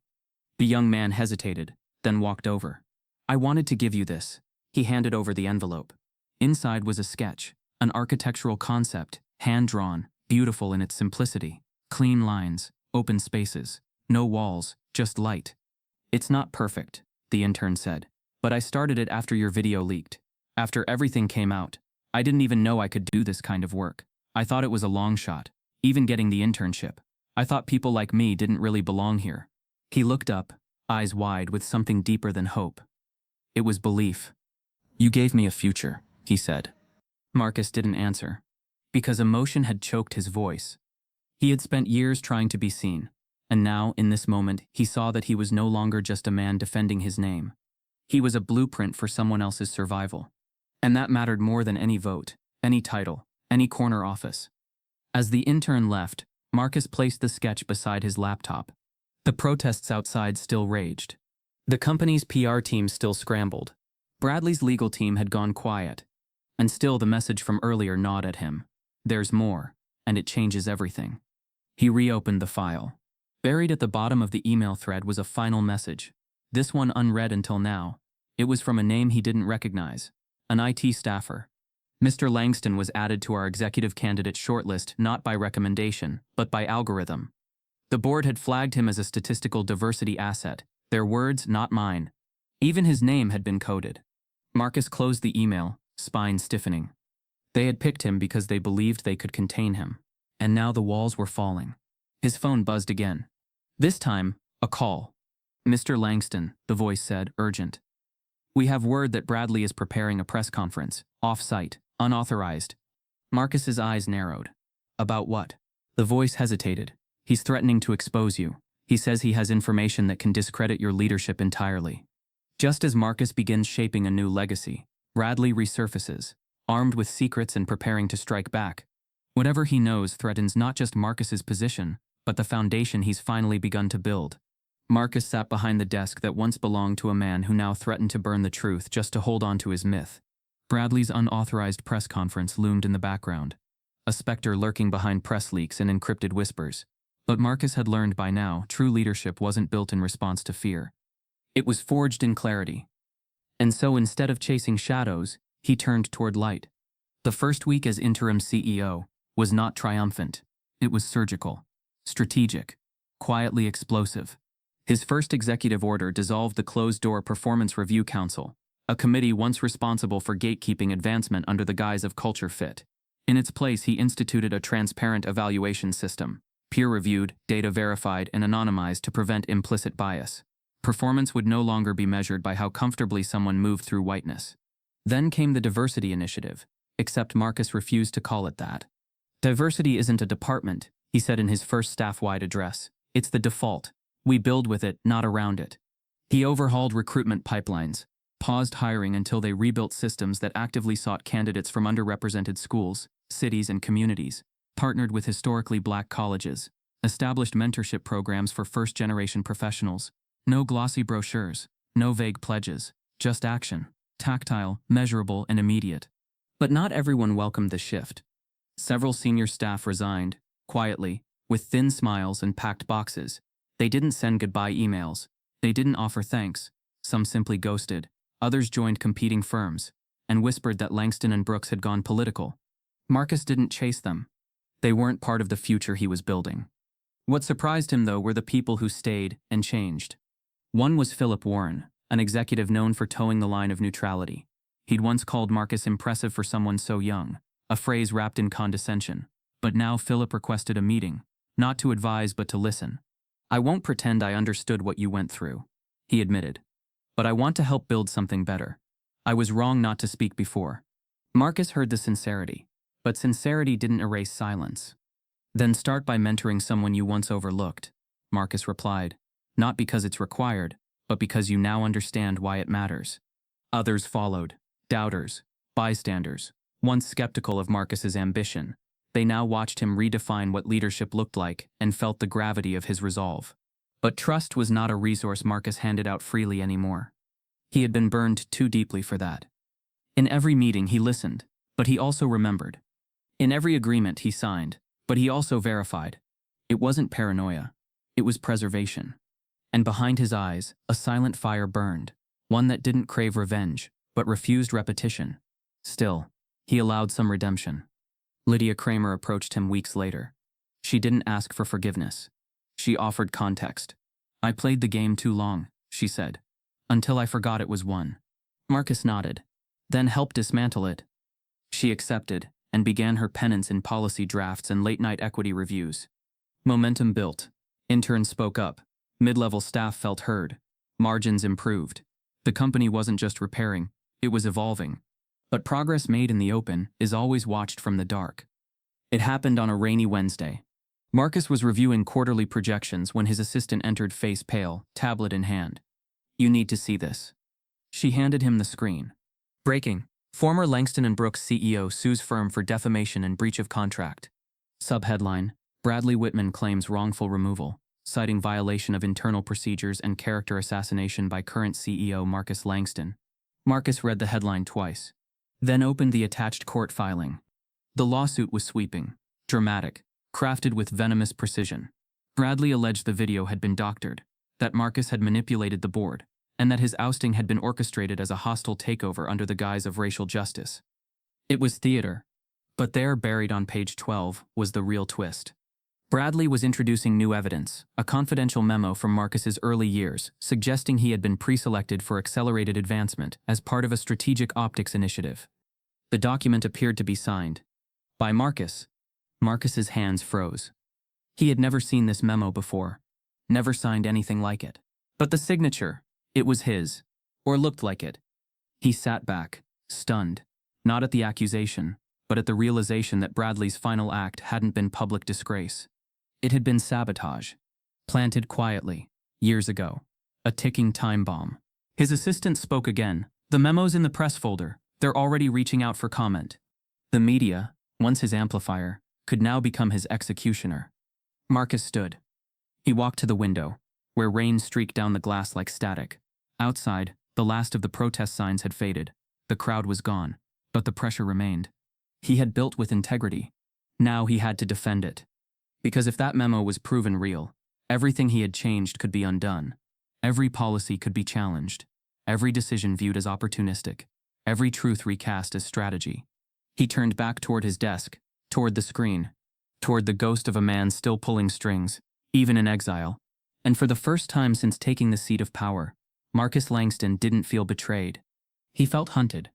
The young man hesitated, then walked over. "I wanted to give you this." He handed over the envelope. Inside was a sketch, an architectural concept, hand-drawn, beautiful in its simplicity. Clean lines, open spaces, no walls, just light. "It's not perfect," the intern said, But I started it after your video leaked. After everything came out. I didn't even know I could do this kind of work. I thought it was a long shot. Even getting the internship. I thought people like me didn't really belong here. He looked up, eyes wide with something deeper than hope. It was belief. You gave me a future, he said. Marcus didn't answer. Because emotion had choked his voice. He had spent years trying to be seen. And now, in this moment, he saw that he was no longer just a man defending his name. He was a blueprint for someone else's survival. And that mattered more than any vote, any title, any corner office. As the intern left, Marcus placed the sketch beside his laptop. The protests outside still raged. The company's PR team still scrambled. Bradley's legal team had gone quiet. And still the message from earlier gnawed at him. There's more, and it changes everything. He reopened the file. Buried at the bottom of the email thread was a final message. This one unread until now. It was from a name he didn't recognize. An IT staffer. Mr. Langston was added to our executive candidate shortlist not by recommendation, but by algorithm. The board had flagged him as a statistical diversity asset. Their words, not mine. Even his name had been coded. Marcus closed the email, spine stiffening. They had picked him because they believed they could contain him. And now the walls were falling. His phone buzzed again. This time, a call. Mr. Langston, the voice said, urgent. We have word that Bradley is preparing a press conference, off-site, unauthorized. Marcus's eyes narrowed. About what? The voice hesitated. He's threatening to expose you. He says he has information that can discredit your leadership entirely. Just as Marcus begins shaping a new legacy, Bradley resurfaces, armed with secrets and preparing to strike back. Whatever he knows threatens not just Marcus's position, but the foundation he's finally begun to build. Marcus sat behind the desk that once belonged to a man who now threatened to burn the truth just to hold on to his myth. Bradley's unauthorized press conference loomed in the background, a specter lurking behind press leaks and encrypted whispers. But Marcus had learned by now true leadership wasn't built in response to fear. It was forged in clarity. And so instead of chasing shadows, he turned toward light. The first week as interim CEO was not triumphant. It was surgical, strategic, quietly explosive. His first executive order dissolved the closed-door Performance Review Council, a committee once responsible for gatekeeping advancement under the guise of culture fit. In its place, he instituted a transparent evaluation system, peer-reviewed, data-verified, and anonymized to prevent implicit bias. Performance would no longer be measured by how comfortably someone moved through whiteness. Then came the diversity initiative, except Marcus refused to call it that. Diversity isn't a department, he said in his first staff-wide address. It's the default. We build with it, not around it. He overhauled recruitment pipelines, paused hiring until they rebuilt systems that actively sought candidates from underrepresented schools, cities, and communities, partnered with historically black colleges, established mentorship programs for first-generation professionals. No glossy brochures, no vague pledges, just action, tactile, measurable, and immediate. But not everyone welcomed the shift. Several senior staff resigned, quietly, with thin smiles and packed boxes. They didn't send goodbye emails. They didn't offer thanks. Some simply ghosted. Others joined competing firms and whispered that Langston and Brooks had gone political. Marcus didn't chase them. They weren't part of the future he was building. What surprised him, though, were the people who stayed and changed. One was Philip Warren, an executive known for towing the line of neutrality. He'd once called Marcus impressive for someone so young, a phrase wrapped in condescension. But now Philip requested a meeting, not to advise but to listen. I won't pretend I understood what you went through, he admitted. But I want to help build something better. I was wrong not to speak before. Marcus heard the sincerity, but sincerity didn't erase silence. Then start by mentoring someone you once overlooked, Marcus replied, not because it's required, but because you now understand why it matters. Others followed, doubters, bystanders, once skeptical of Marcus's ambition. They now watched him redefine what leadership looked like and felt the gravity of his resolve. But trust was not a resource Marcus handed out freely anymore. He had been burned too deeply for that. In every meeting he listened, but he also remembered. In every agreement he signed, but he also verified. It wasn't paranoia. It was preservation. And behind his eyes, a silent fire burned, one that didn't crave revenge, but refused repetition. Still, he allowed some redemption. Lydia Kramer approached him weeks later. She didn't ask for forgiveness. She offered context. I played the game too long, she said, until I forgot it was won. Marcus nodded. Then help dismantle it. She accepted and began her penance in policy drafts and late-night equity reviews. Momentum built. Interns spoke up. Mid-level staff felt heard. Margins improved. The company wasn't just repairing, it was evolving. But progress made in the open is always watched from the dark. It happened on a rainy Wednesday. Marcus was reviewing quarterly projections when his assistant entered face pale, tablet in hand. "You need to see this." She handed him the screen. Breaking. Former Langston & Brooks CEO sues firm for defamation and breach of contract. Subheadline: Bradley Whitman claims wrongful removal, citing violation of internal procedures and character assassination by current CEO Marcus Langston. Marcus read the headline twice, then opened the attached court filing. The lawsuit was sweeping, dramatic, crafted with venomous precision. Bradley alleged the video had been doctored, that Marcus had manipulated the board, and that his ousting had been orchestrated as a hostile takeover under the guise of racial justice. It was theater. But there, buried on page 12, was the real twist. Bradley was introducing new evidence, a confidential memo from Marcus's early years, suggesting he had been pre-selected for accelerated advancement as part of a strategic optics initiative. The document appeared to be signed by Marcus. Marcus's hands froze. He had never seen this memo before, never signed anything like it. But the signature, it was his, or looked like it. He sat back, stunned, not at the accusation, but at the realization that Bradley's final act hadn't been public disgrace. It had been sabotage, planted quietly, years ago, a ticking time bomb. His assistant spoke again. "The memo's in the press folder. They're already reaching out for comment." The media, once his amplifier, could now become his executioner. Marcus stood. He walked to the window, where rain streaked down the glass like static. Outside, the last of the protest signs had faded. The crowd was gone, but the pressure remained. He had built with integrity. Now he had to defend it. Because if that memo was proven real, everything he had changed could be undone. Every policy could be challenged. Every decision viewed as opportunistic. Every truth recast as strategy. He turned back toward his desk, toward the screen, toward the ghost of a man still pulling strings, even in exile. And for the first time since taking the seat of power, Marcus Langston didn't feel betrayed. He felt hunted.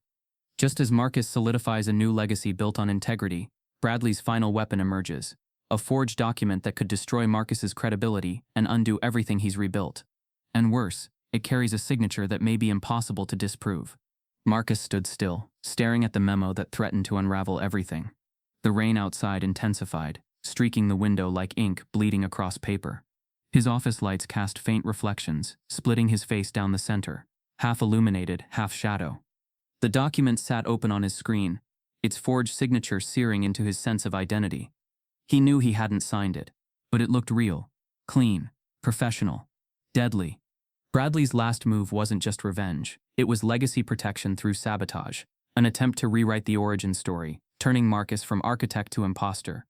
Just as Marcus solidifies a new legacy built on integrity, Bradley's final weapon emerges, a forged document that could destroy Marcus's credibility and undo everything he's rebuilt. And worse, it carries a signature that may be impossible to disprove. Marcus stood still, staring at the memo that threatened to unravel everything. The rain outside intensified, streaking the window like ink bleeding across paper. His office lights cast faint reflections, splitting his face down the center, half illuminated, half shadow. The document sat open on his screen, its forged signature searing into his sense of identity. He knew he hadn't signed it, but it looked real, clean, professional, deadly. Bradley's last move wasn't just revenge, it was legacy protection through sabotage, an attempt to rewrite the origin story, turning Marcus from architect to imposter.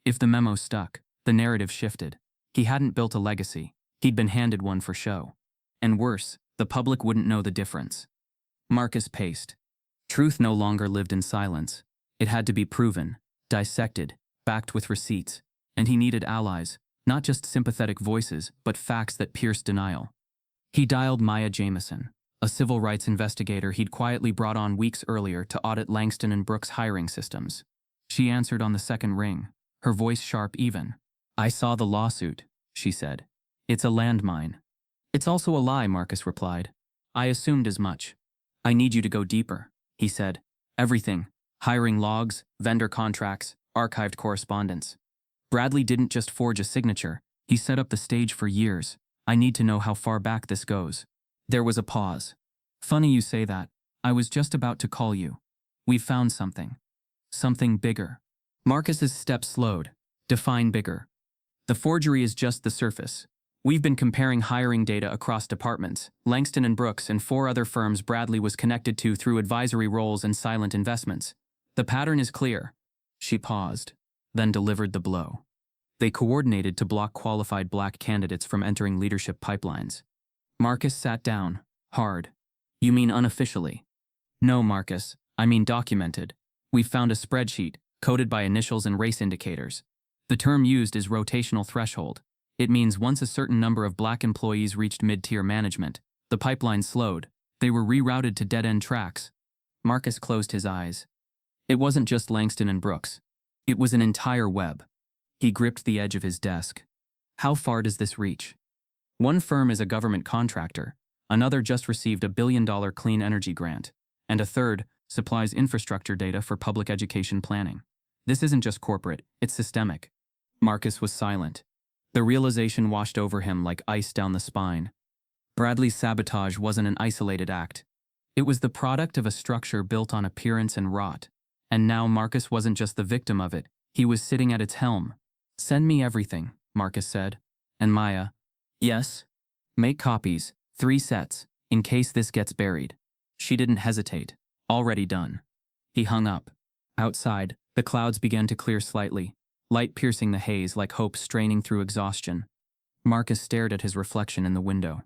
If the memo stuck, the narrative shifted. He hadn't built a legacy, he'd been handed one for show. And worse, the public wouldn't know the difference. Marcus paced. Truth no longer lived in silence. It had to be proven, dissected, backed with receipts. And he needed allies, not just sympathetic voices, but facts that pierced denial. He dialed Maya Jameson, a civil rights investigator he'd quietly brought on weeks earlier to audit Langston & Brooks' hiring systems. She answered on the second ring, her voice sharp even. "I saw the lawsuit," she said. "It's a landmine." "It's also a lie," Marcus replied. "I assumed as much." "I need you to go deeper," he said. "Everything. Hiring logs, vendor contracts, archived correspondence." Bradley didn't just forge a signature, he set up the stage for years. "I need to know how far back this goes." There was a pause. "Funny you say that. I was just about to call you. We've found something. Something bigger." Marcus's step slowed. "Define bigger." "The forgery is just the surface. We've been comparing hiring data across departments, Langston & Brooks and 4 other firms Bradley was connected to through advisory roles and silent investments. The pattern is clear." She paused, then delivered the blow. They coordinated to block qualified black candidates from entering leadership pipelines. Marcus sat down, hard. "You mean unofficially?" "No, Marcus, I mean documented. We've found a spreadsheet, coded by initials and race indicators. The term used is rotational threshold. It means once a certain number of black employees reached mid-tier management, the pipeline slowed, They were rerouted to dead-end tracks. Marcus closed his eyes. It wasn't just Langston and Brooks. It was an entire web. He gripped the edge of his desk. How far does this reach? One firm is a government contractor, another just received a $1 billion clean energy grant, and a third supplies infrastructure data for public education planning. This isn't just corporate, it's systemic. Marcus was silent. The realization washed over him like ice down the spine. Bradley's sabotage wasn't an isolated act. It was the product of a structure built on appearance and rot. And now Marcus wasn't just the victim of it, he was sitting at its helm. "Send me everything," Marcus said. And Maya, "Yes? Make copies, 3 sets, in case this gets buried." She didn't hesitate. Already done. He hung up. Outside, the clouds began to clear slightly, light piercing the haze like hope straining through exhaustion. Marcus stared at his reflection in the window.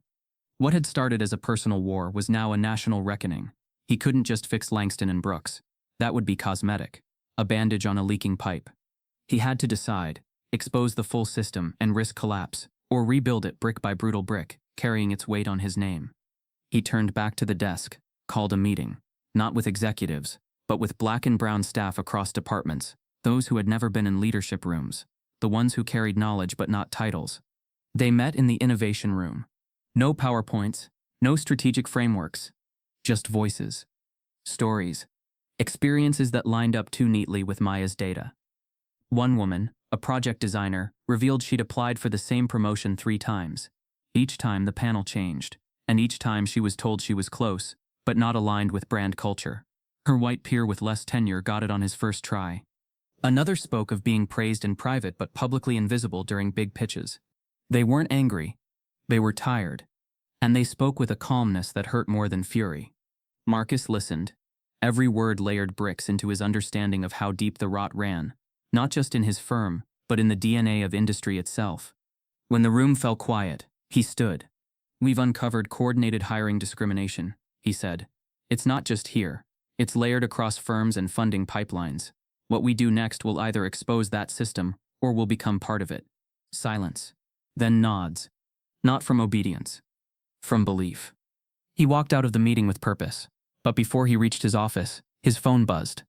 What had started as a personal war was now a national reckoning. He couldn't just fix Langston and Brooks. That would be cosmetic, a bandage on a leaking pipe. He had to decide, expose the full system and risk collapse, or rebuild it brick by brutal brick, carrying its weight on his name. He turned back to the desk, called a meeting, not with executives, but with black and brown staff across departments, those who had never been in leadership rooms, the ones who carried knowledge but not titles. They met in the innovation room. No PowerPoints, no strategic frameworks, just voices, stories, experiences that lined up too neatly with Maya's data. One woman, a project designer, revealed she'd applied for the same promotion 3 times. Each time the panel changed, and each time she was told she was close, but not aligned with brand culture. Her white peer with less tenure got it on his first try. Another spoke of being praised in private but publicly invisible during big pitches. They weren't angry. They were tired. And they spoke with a calmness that hurt more than fury. Marcus listened. Every word layered bricks into his understanding of how deep the rot ran, not just in his firm, but in the DNA of industry itself. When the room fell quiet, he stood. "We've uncovered coordinated hiring discrimination," he said. "It's not just here. It's layered across firms and funding pipelines. What we do next will either expose that system or will become part of it." Silence. Then nods. Not from obedience. From belief. He walked out of the meeting with purpose. But before he reached his office, his phone buzzed.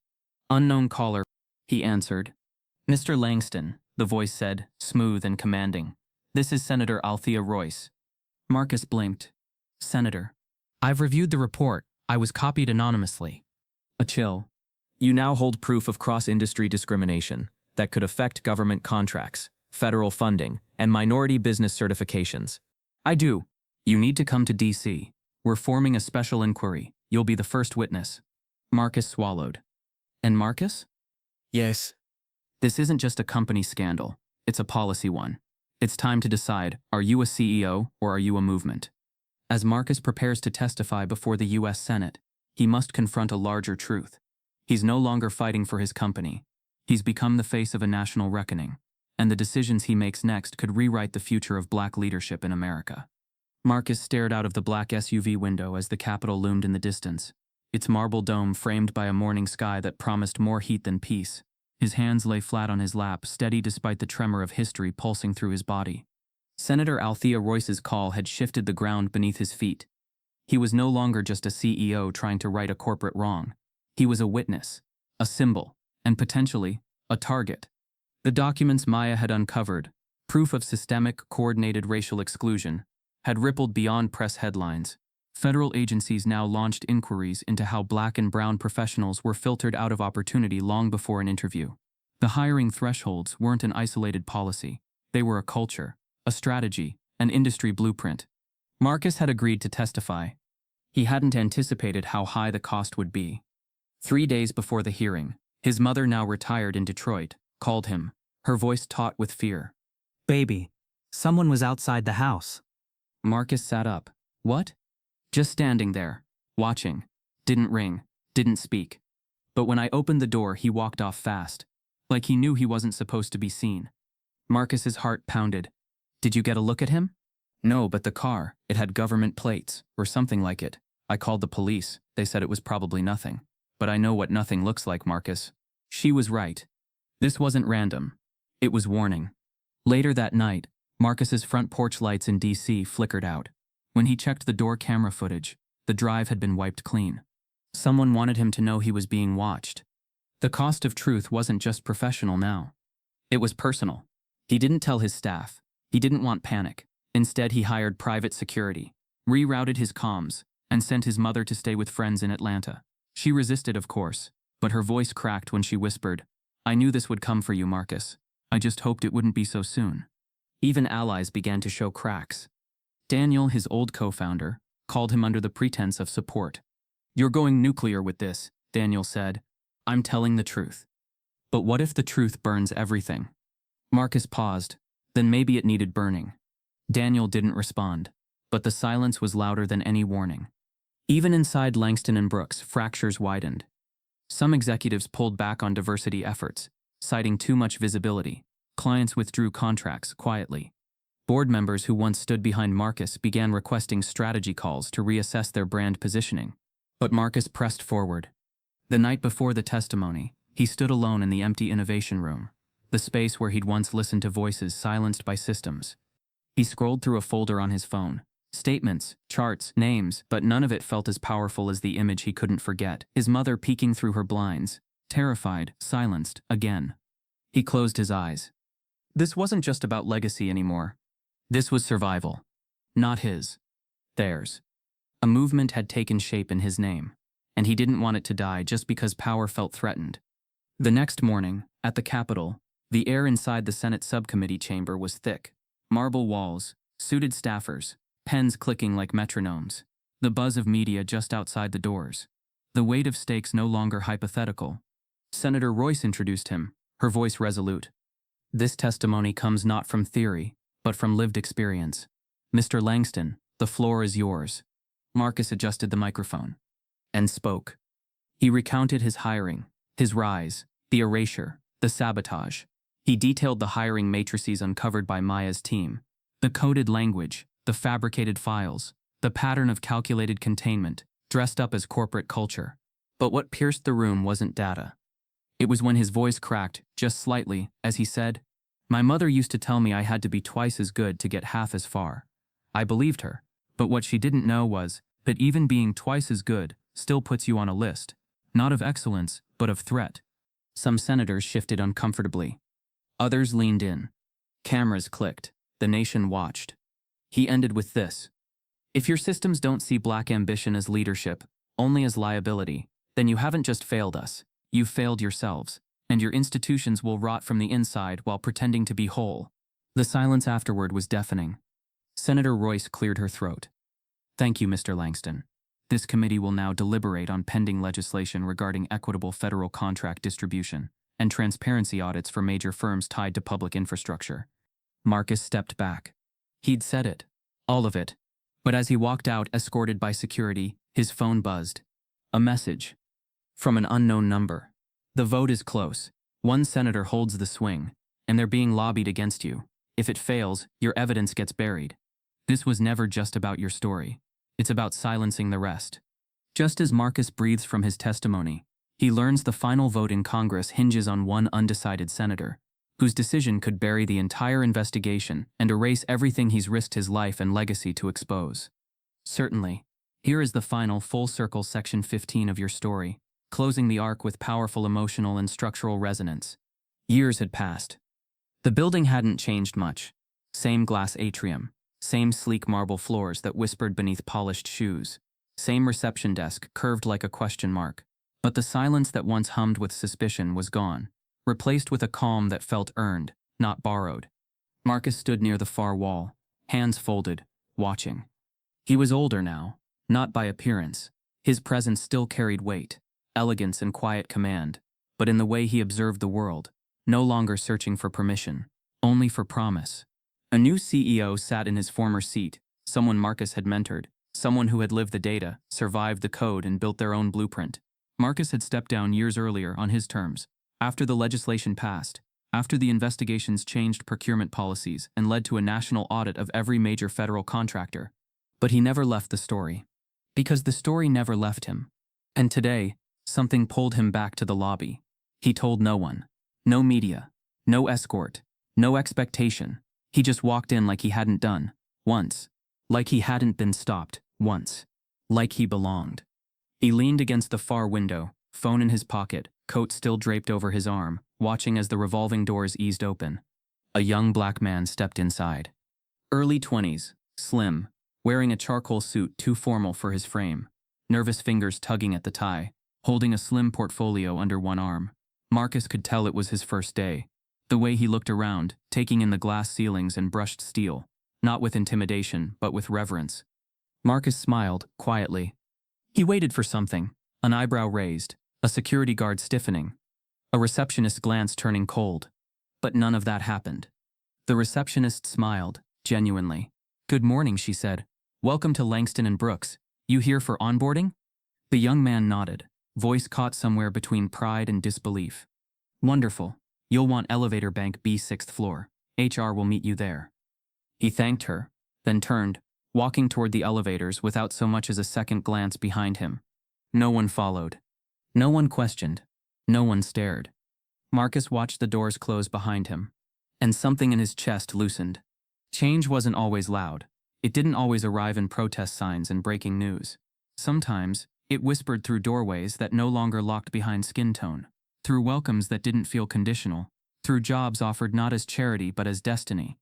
"Unknown caller," he answered. "Mr. Langston," the voice said, smooth and commanding. "This is Senator Althea Royce." Marcus blinked. "Senator. I've reviewed the report. I was copied anonymously." A chill. "You now hold proof of cross-industry discrimination that could affect government contracts, federal funding, and minority business certifications." "I do. You need to come to D.C. We're forming a special inquiry. You'll be the first witness." Marcus swallowed. "And Marcus?" Yes. "This isn't just a company scandal. It's a policy one. It's time to decide, are you a CEO or are you a movement?" As Marcus prepares to testify before the U.S. Senate, he must confront a larger truth. He's no longer fighting for his company. He's become the face of a national reckoning, and the decisions he makes next could rewrite the future of black leadership in America. Marcus stared out of the black SUV window as the Capitol loomed in the distance, its marble dome framed by a morning sky that promised more heat than peace. His hands lay flat on his lap, steady despite the tremor of history pulsing through his body. Senator Althea Royce's call had shifted the ground beneath his feet. He was no longer just a CEO trying to right a corporate wrong. He was a witness, a symbol, and potentially, a target. The documents Maya had uncovered, proof of systemic, coordinated racial exclusion, had rippled beyond press headlines. Federal agencies now launched inquiries into how black and brown professionals were filtered out of opportunity long before an interview. The hiring thresholds weren't an isolated policy. They were a culture, a strategy, an industry blueprint. Marcus had agreed to testify. He hadn't anticipated how high the cost would be. 3 days before the hearing, his mother, now retired in Detroit, called him, her voice taut with fear. "Baby, someone was outside the house." Marcus sat up. "What?" "Just standing there, watching. Didn't ring, didn't speak. But when I opened the door, he walked off fast, like he knew he wasn't supposed to be seen." Marcus's heart pounded. "Did you get a look at him?" "No, but the car, it had government plates, or something like it. I called the police. They said it was probably nothing. But I know what nothing looks like, Marcus." She was right. This wasn't random. It was warning. Later that night, Marcus's front porch lights in D.C. flickered out. When he checked the door camera footage, the drive had been wiped clean. Someone wanted him to know he was being watched. The cost of truth wasn't just professional now. It was personal. He didn't tell his staff. He didn't want panic. Instead, he hired private security, rerouted his comms, and sent his mother to stay with friends in Atlanta. She resisted, of course, but her voice cracked when she whispered, "I knew this would come for you, Marcus. I just hoped it wouldn't be so soon." Even allies began to show cracks. Daniel, his old co-founder, called him under the pretense of support. "You're going nuclear with this," Daniel said. "I'm telling the truth." "But what if the truth burns everything?" Marcus paused. Then maybe it needed burning. Daniel didn't respond, but the silence was louder than any warning. Even inside Langston and Brooks, fractures widened. Some executives pulled back on diversity efforts, citing too much visibility. Clients withdrew contracts quietly. Board members who once stood behind Marcus began requesting strategy calls to reassess their brand positioning. But Marcus pressed forward. The night before the testimony, he stood alone in the empty innovation room, the space where he'd once listened to voices silenced by systems. He scrolled through a folder on his phone. Statements, charts, names, but none of it felt as powerful as the image he couldn't forget. His mother peeking through her blinds, terrified, silenced, again. He closed his eyes. This wasn't just about legacy anymore. This was survival. Not his. Theirs. A movement had taken shape in his name, and he didn't want it to die just because power felt threatened. The next morning, at the Capitol, the air inside the Senate subcommittee chamber was thick. Marble walls, suited staffers, pens clicking like metronomes, the buzz of media just outside the doors. The weight of stakes no longer hypothetical. Senator Royce introduced him, her voice resolute. "This testimony comes not from theory, but from lived experience. Mr. Langston, the floor is yours." Marcus adjusted the microphone and spoke. He recounted his hiring, his rise, the erasure, the sabotage. He detailed the hiring matrices uncovered by Maya's team, the coded language, the fabricated files, the pattern of calculated containment, dressed up as corporate culture. But what pierced the room wasn't data. It was when his voice cracked, just slightly, as he said, "My mother used to tell me I had to be twice as good to get half as far." I believed her, but what she didn't know was that even being twice as good still puts you on a list, not of excellence, but of threat. Some senators shifted uncomfortably. Others leaned in. Cameras clicked. The nation watched. He ended with this. "If your systems don't see black ambition as leadership, only as liability, then you haven't just failed us, you've failed yourselves, and your institutions will rot from the inside while pretending to be whole." The silence afterward was deafening. Senator Royce cleared her throat. "Thank you, Mr. Langston. This committee will now deliberate on pending legislation regarding equitable federal contract distribution and transparency audits for major firms tied to public infrastructure." Marcus stepped back. He'd said it. All of it. But as he walked out, escorted by security, his phone buzzed. A message. From an unknown number. "The vote is close. One senator holds the swing, and they're being lobbied against you. If it fails, your evidence gets buried. This was never just about your story. It's about silencing the rest." Just as Marcus breathes from his testimony, he learns the final vote in Congress hinges on one undecided senator, whose decision could bury the entire investigation and erase everything he's risked his life and legacy to expose. Certainly, here is the final full circle section 15 of your story, closing the arc with powerful emotional and structural resonance. Years had passed. The building hadn't changed much. Same glass atrium, same sleek marble floors that whispered beneath polished shoes, same reception desk curved like a question mark. But the silence that once hummed with suspicion was gone, replaced with a calm that felt earned, not borrowed. Marcus stood near the far wall, hands folded, watching. He was older now, not by appearance. His presence still carried weight, elegance and quiet command, but in the way he observed the world, no longer searching for permission, only for promise. A new CEO sat in his former seat, someone Marcus had mentored, someone who had lived the data, survived the code, and built their own blueprint. Marcus had stepped down years earlier on his terms, after the legislation passed, after the investigations changed procurement policies and led to a national audit of every major federal contractor. But he never left the story. Because the story never left him. And today, something pulled him back to the lobby. He told no one. No media. No escort. No expectation. He just walked in like he hadn't done. Once. Like he hadn't been stopped. Once. Like he belonged. He leaned against the far window, phone in his pocket, coat still draped over his arm, watching as the revolving doors eased open. A young black man stepped inside. Early 20s, slim, wearing a charcoal suit too formal for his frame, nervous fingers tugging at the tie, holding a slim portfolio under one arm. Marcus could tell it was his first day. The way he looked around, taking in the glass ceilings and brushed steel, not with intimidation, but with reverence. Marcus smiled, quietly. He waited for something, an eyebrow raised, a security guard stiffening, a receptionist's glance turning cold. But none of that happened. The receptionist smiled, genuinely. "Good morning," she said. "Welcome to Langston and Brooks. You here for onboarding?" The young man nodded, voice caught somewhere between pride and disbelief. "Wonderful. You'll want elevator bank B 6th floor. HR will meet you there." He thanked her, then turned, walking toward the elevators without so much as a second glance behind him. No one followed. No one questioned. No one stared. Marcus watched the doors close behind him, and something in his chest loosened. Change wasn't always loud. It didn't always arrive in protest signs and breaking news. Sometimes, it whispered through doorways that no longer locked behind skin tone, through welcomes that didn't feel conditional, through jobs offered not as charity but as destiny.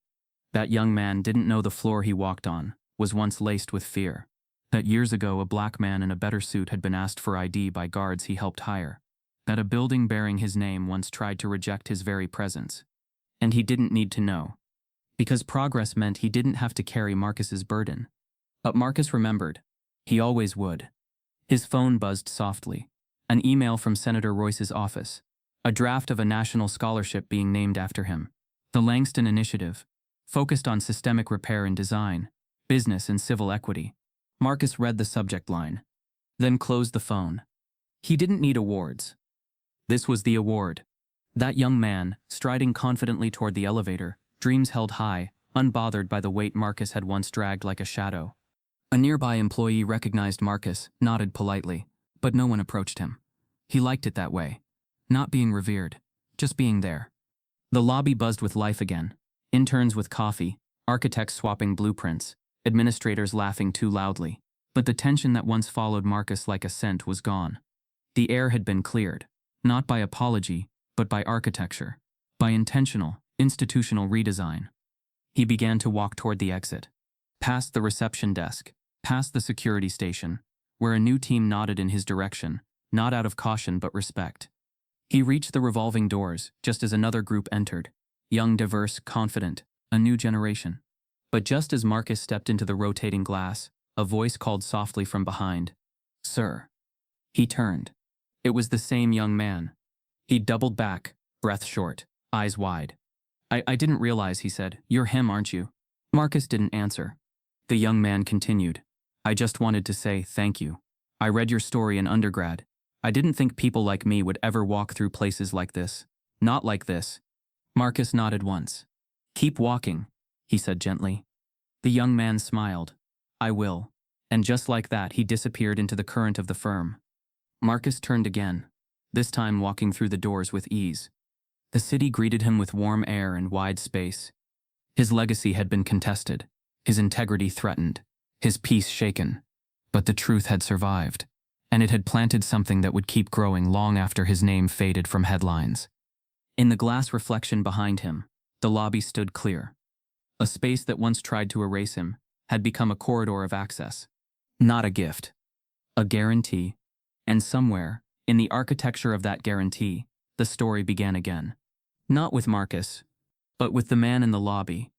That young man didn't know the floor he walked on was once laced with fear. That years ago a black man in a better suit had been asked for ID by guards he helped hire. That a building bearing his name once tried to reject his very presence. And he didn't need to know. Because progress meant he didn't have to carry Marcus's burden. But Marcus remembered. He always would. His phone buzzed softly. An email from Senator Royce's office. A draft of a national scholarship being named after him. The Langston Initiative. Focused on systemic repair and design, business and civil equity. Marcus read the subject line. Then closed the phone. He didn't need awards. This was the award. That young man, striding confidently toward the elevator, dreams held high, unbothered by the weight Marcus had once dragged like a shadow. A nearby employee recognized Marcus, nodded politely, but no one approached him. He liked it that way. Not being revered, just being there. The lobby buzzed with life again. Interns with coffee, architects swapping blueprints, administrators laughing too loudly. But the tension that once followed Marcus like a scent was gone. The air had been cleared, not by apology, but by architecture, by intentional, institutional redesign. He began to walk toward the exit, past the reception desk, past the security station, where a new team nodded in his direction, not out of caution but respect. He reached the revolving doors just as another group entered, young, diverse, confident, a new generation. But just as Marcus stepped into the rotating glass, a voice called softly from behind, "Sir." He turned. It was the same young man. He doubled back, breath short, eyes wide. I didn't realize," he said. "You're him, aren't you?" Marcus didn't answer. The young man continued. "I just wanted to say thank you. I read your story in undergrad. I didn't think people like me would ever walk through places like this. Not like this." Marcus nodded once. "Keep walking," he said gently. The young man smiled. "I will." And just like that, he disappeared into the current of the firm. Marcus turned again, this time walking through the doors with ease. The city greeted him with warm air and wide space. His legacy had been contested, his integrity threatened, his peace shaken. But the truth had survived, and it had planted something that would keep growing long after his name faded from headlines. In the glass reflection behind him, the lobby stood clear. A space that once tried to erase him had become a corridor of access. Not a gift. A guarantee. And somewhere, in the architecture of that guarantee, the story began again. Not with Marcus, but with the man in the lobby.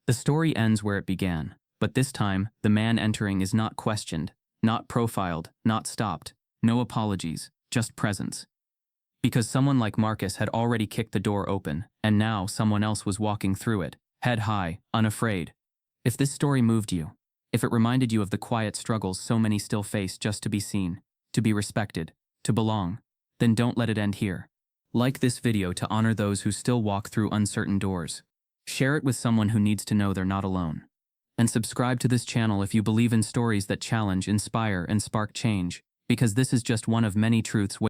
The story ends where it began, but this time, the man entering is not questioned, not profiled, not stopped, no apologies, just presence. Because someone like Marcus had already kicked the door open, and now someone else was walking through it, head high, unafraid. If this story moved you, if it reminded you of the quiet struggles so many still face just to be seen, to be respected, to belong, then don't let it end here. Like this video to honor those who still walk through uncertain doors. Share it with someone who needs to know they're not alone. And subscribe to this channel if you believe in stories that challenge, inspire, and spark change, because this is just one of many truths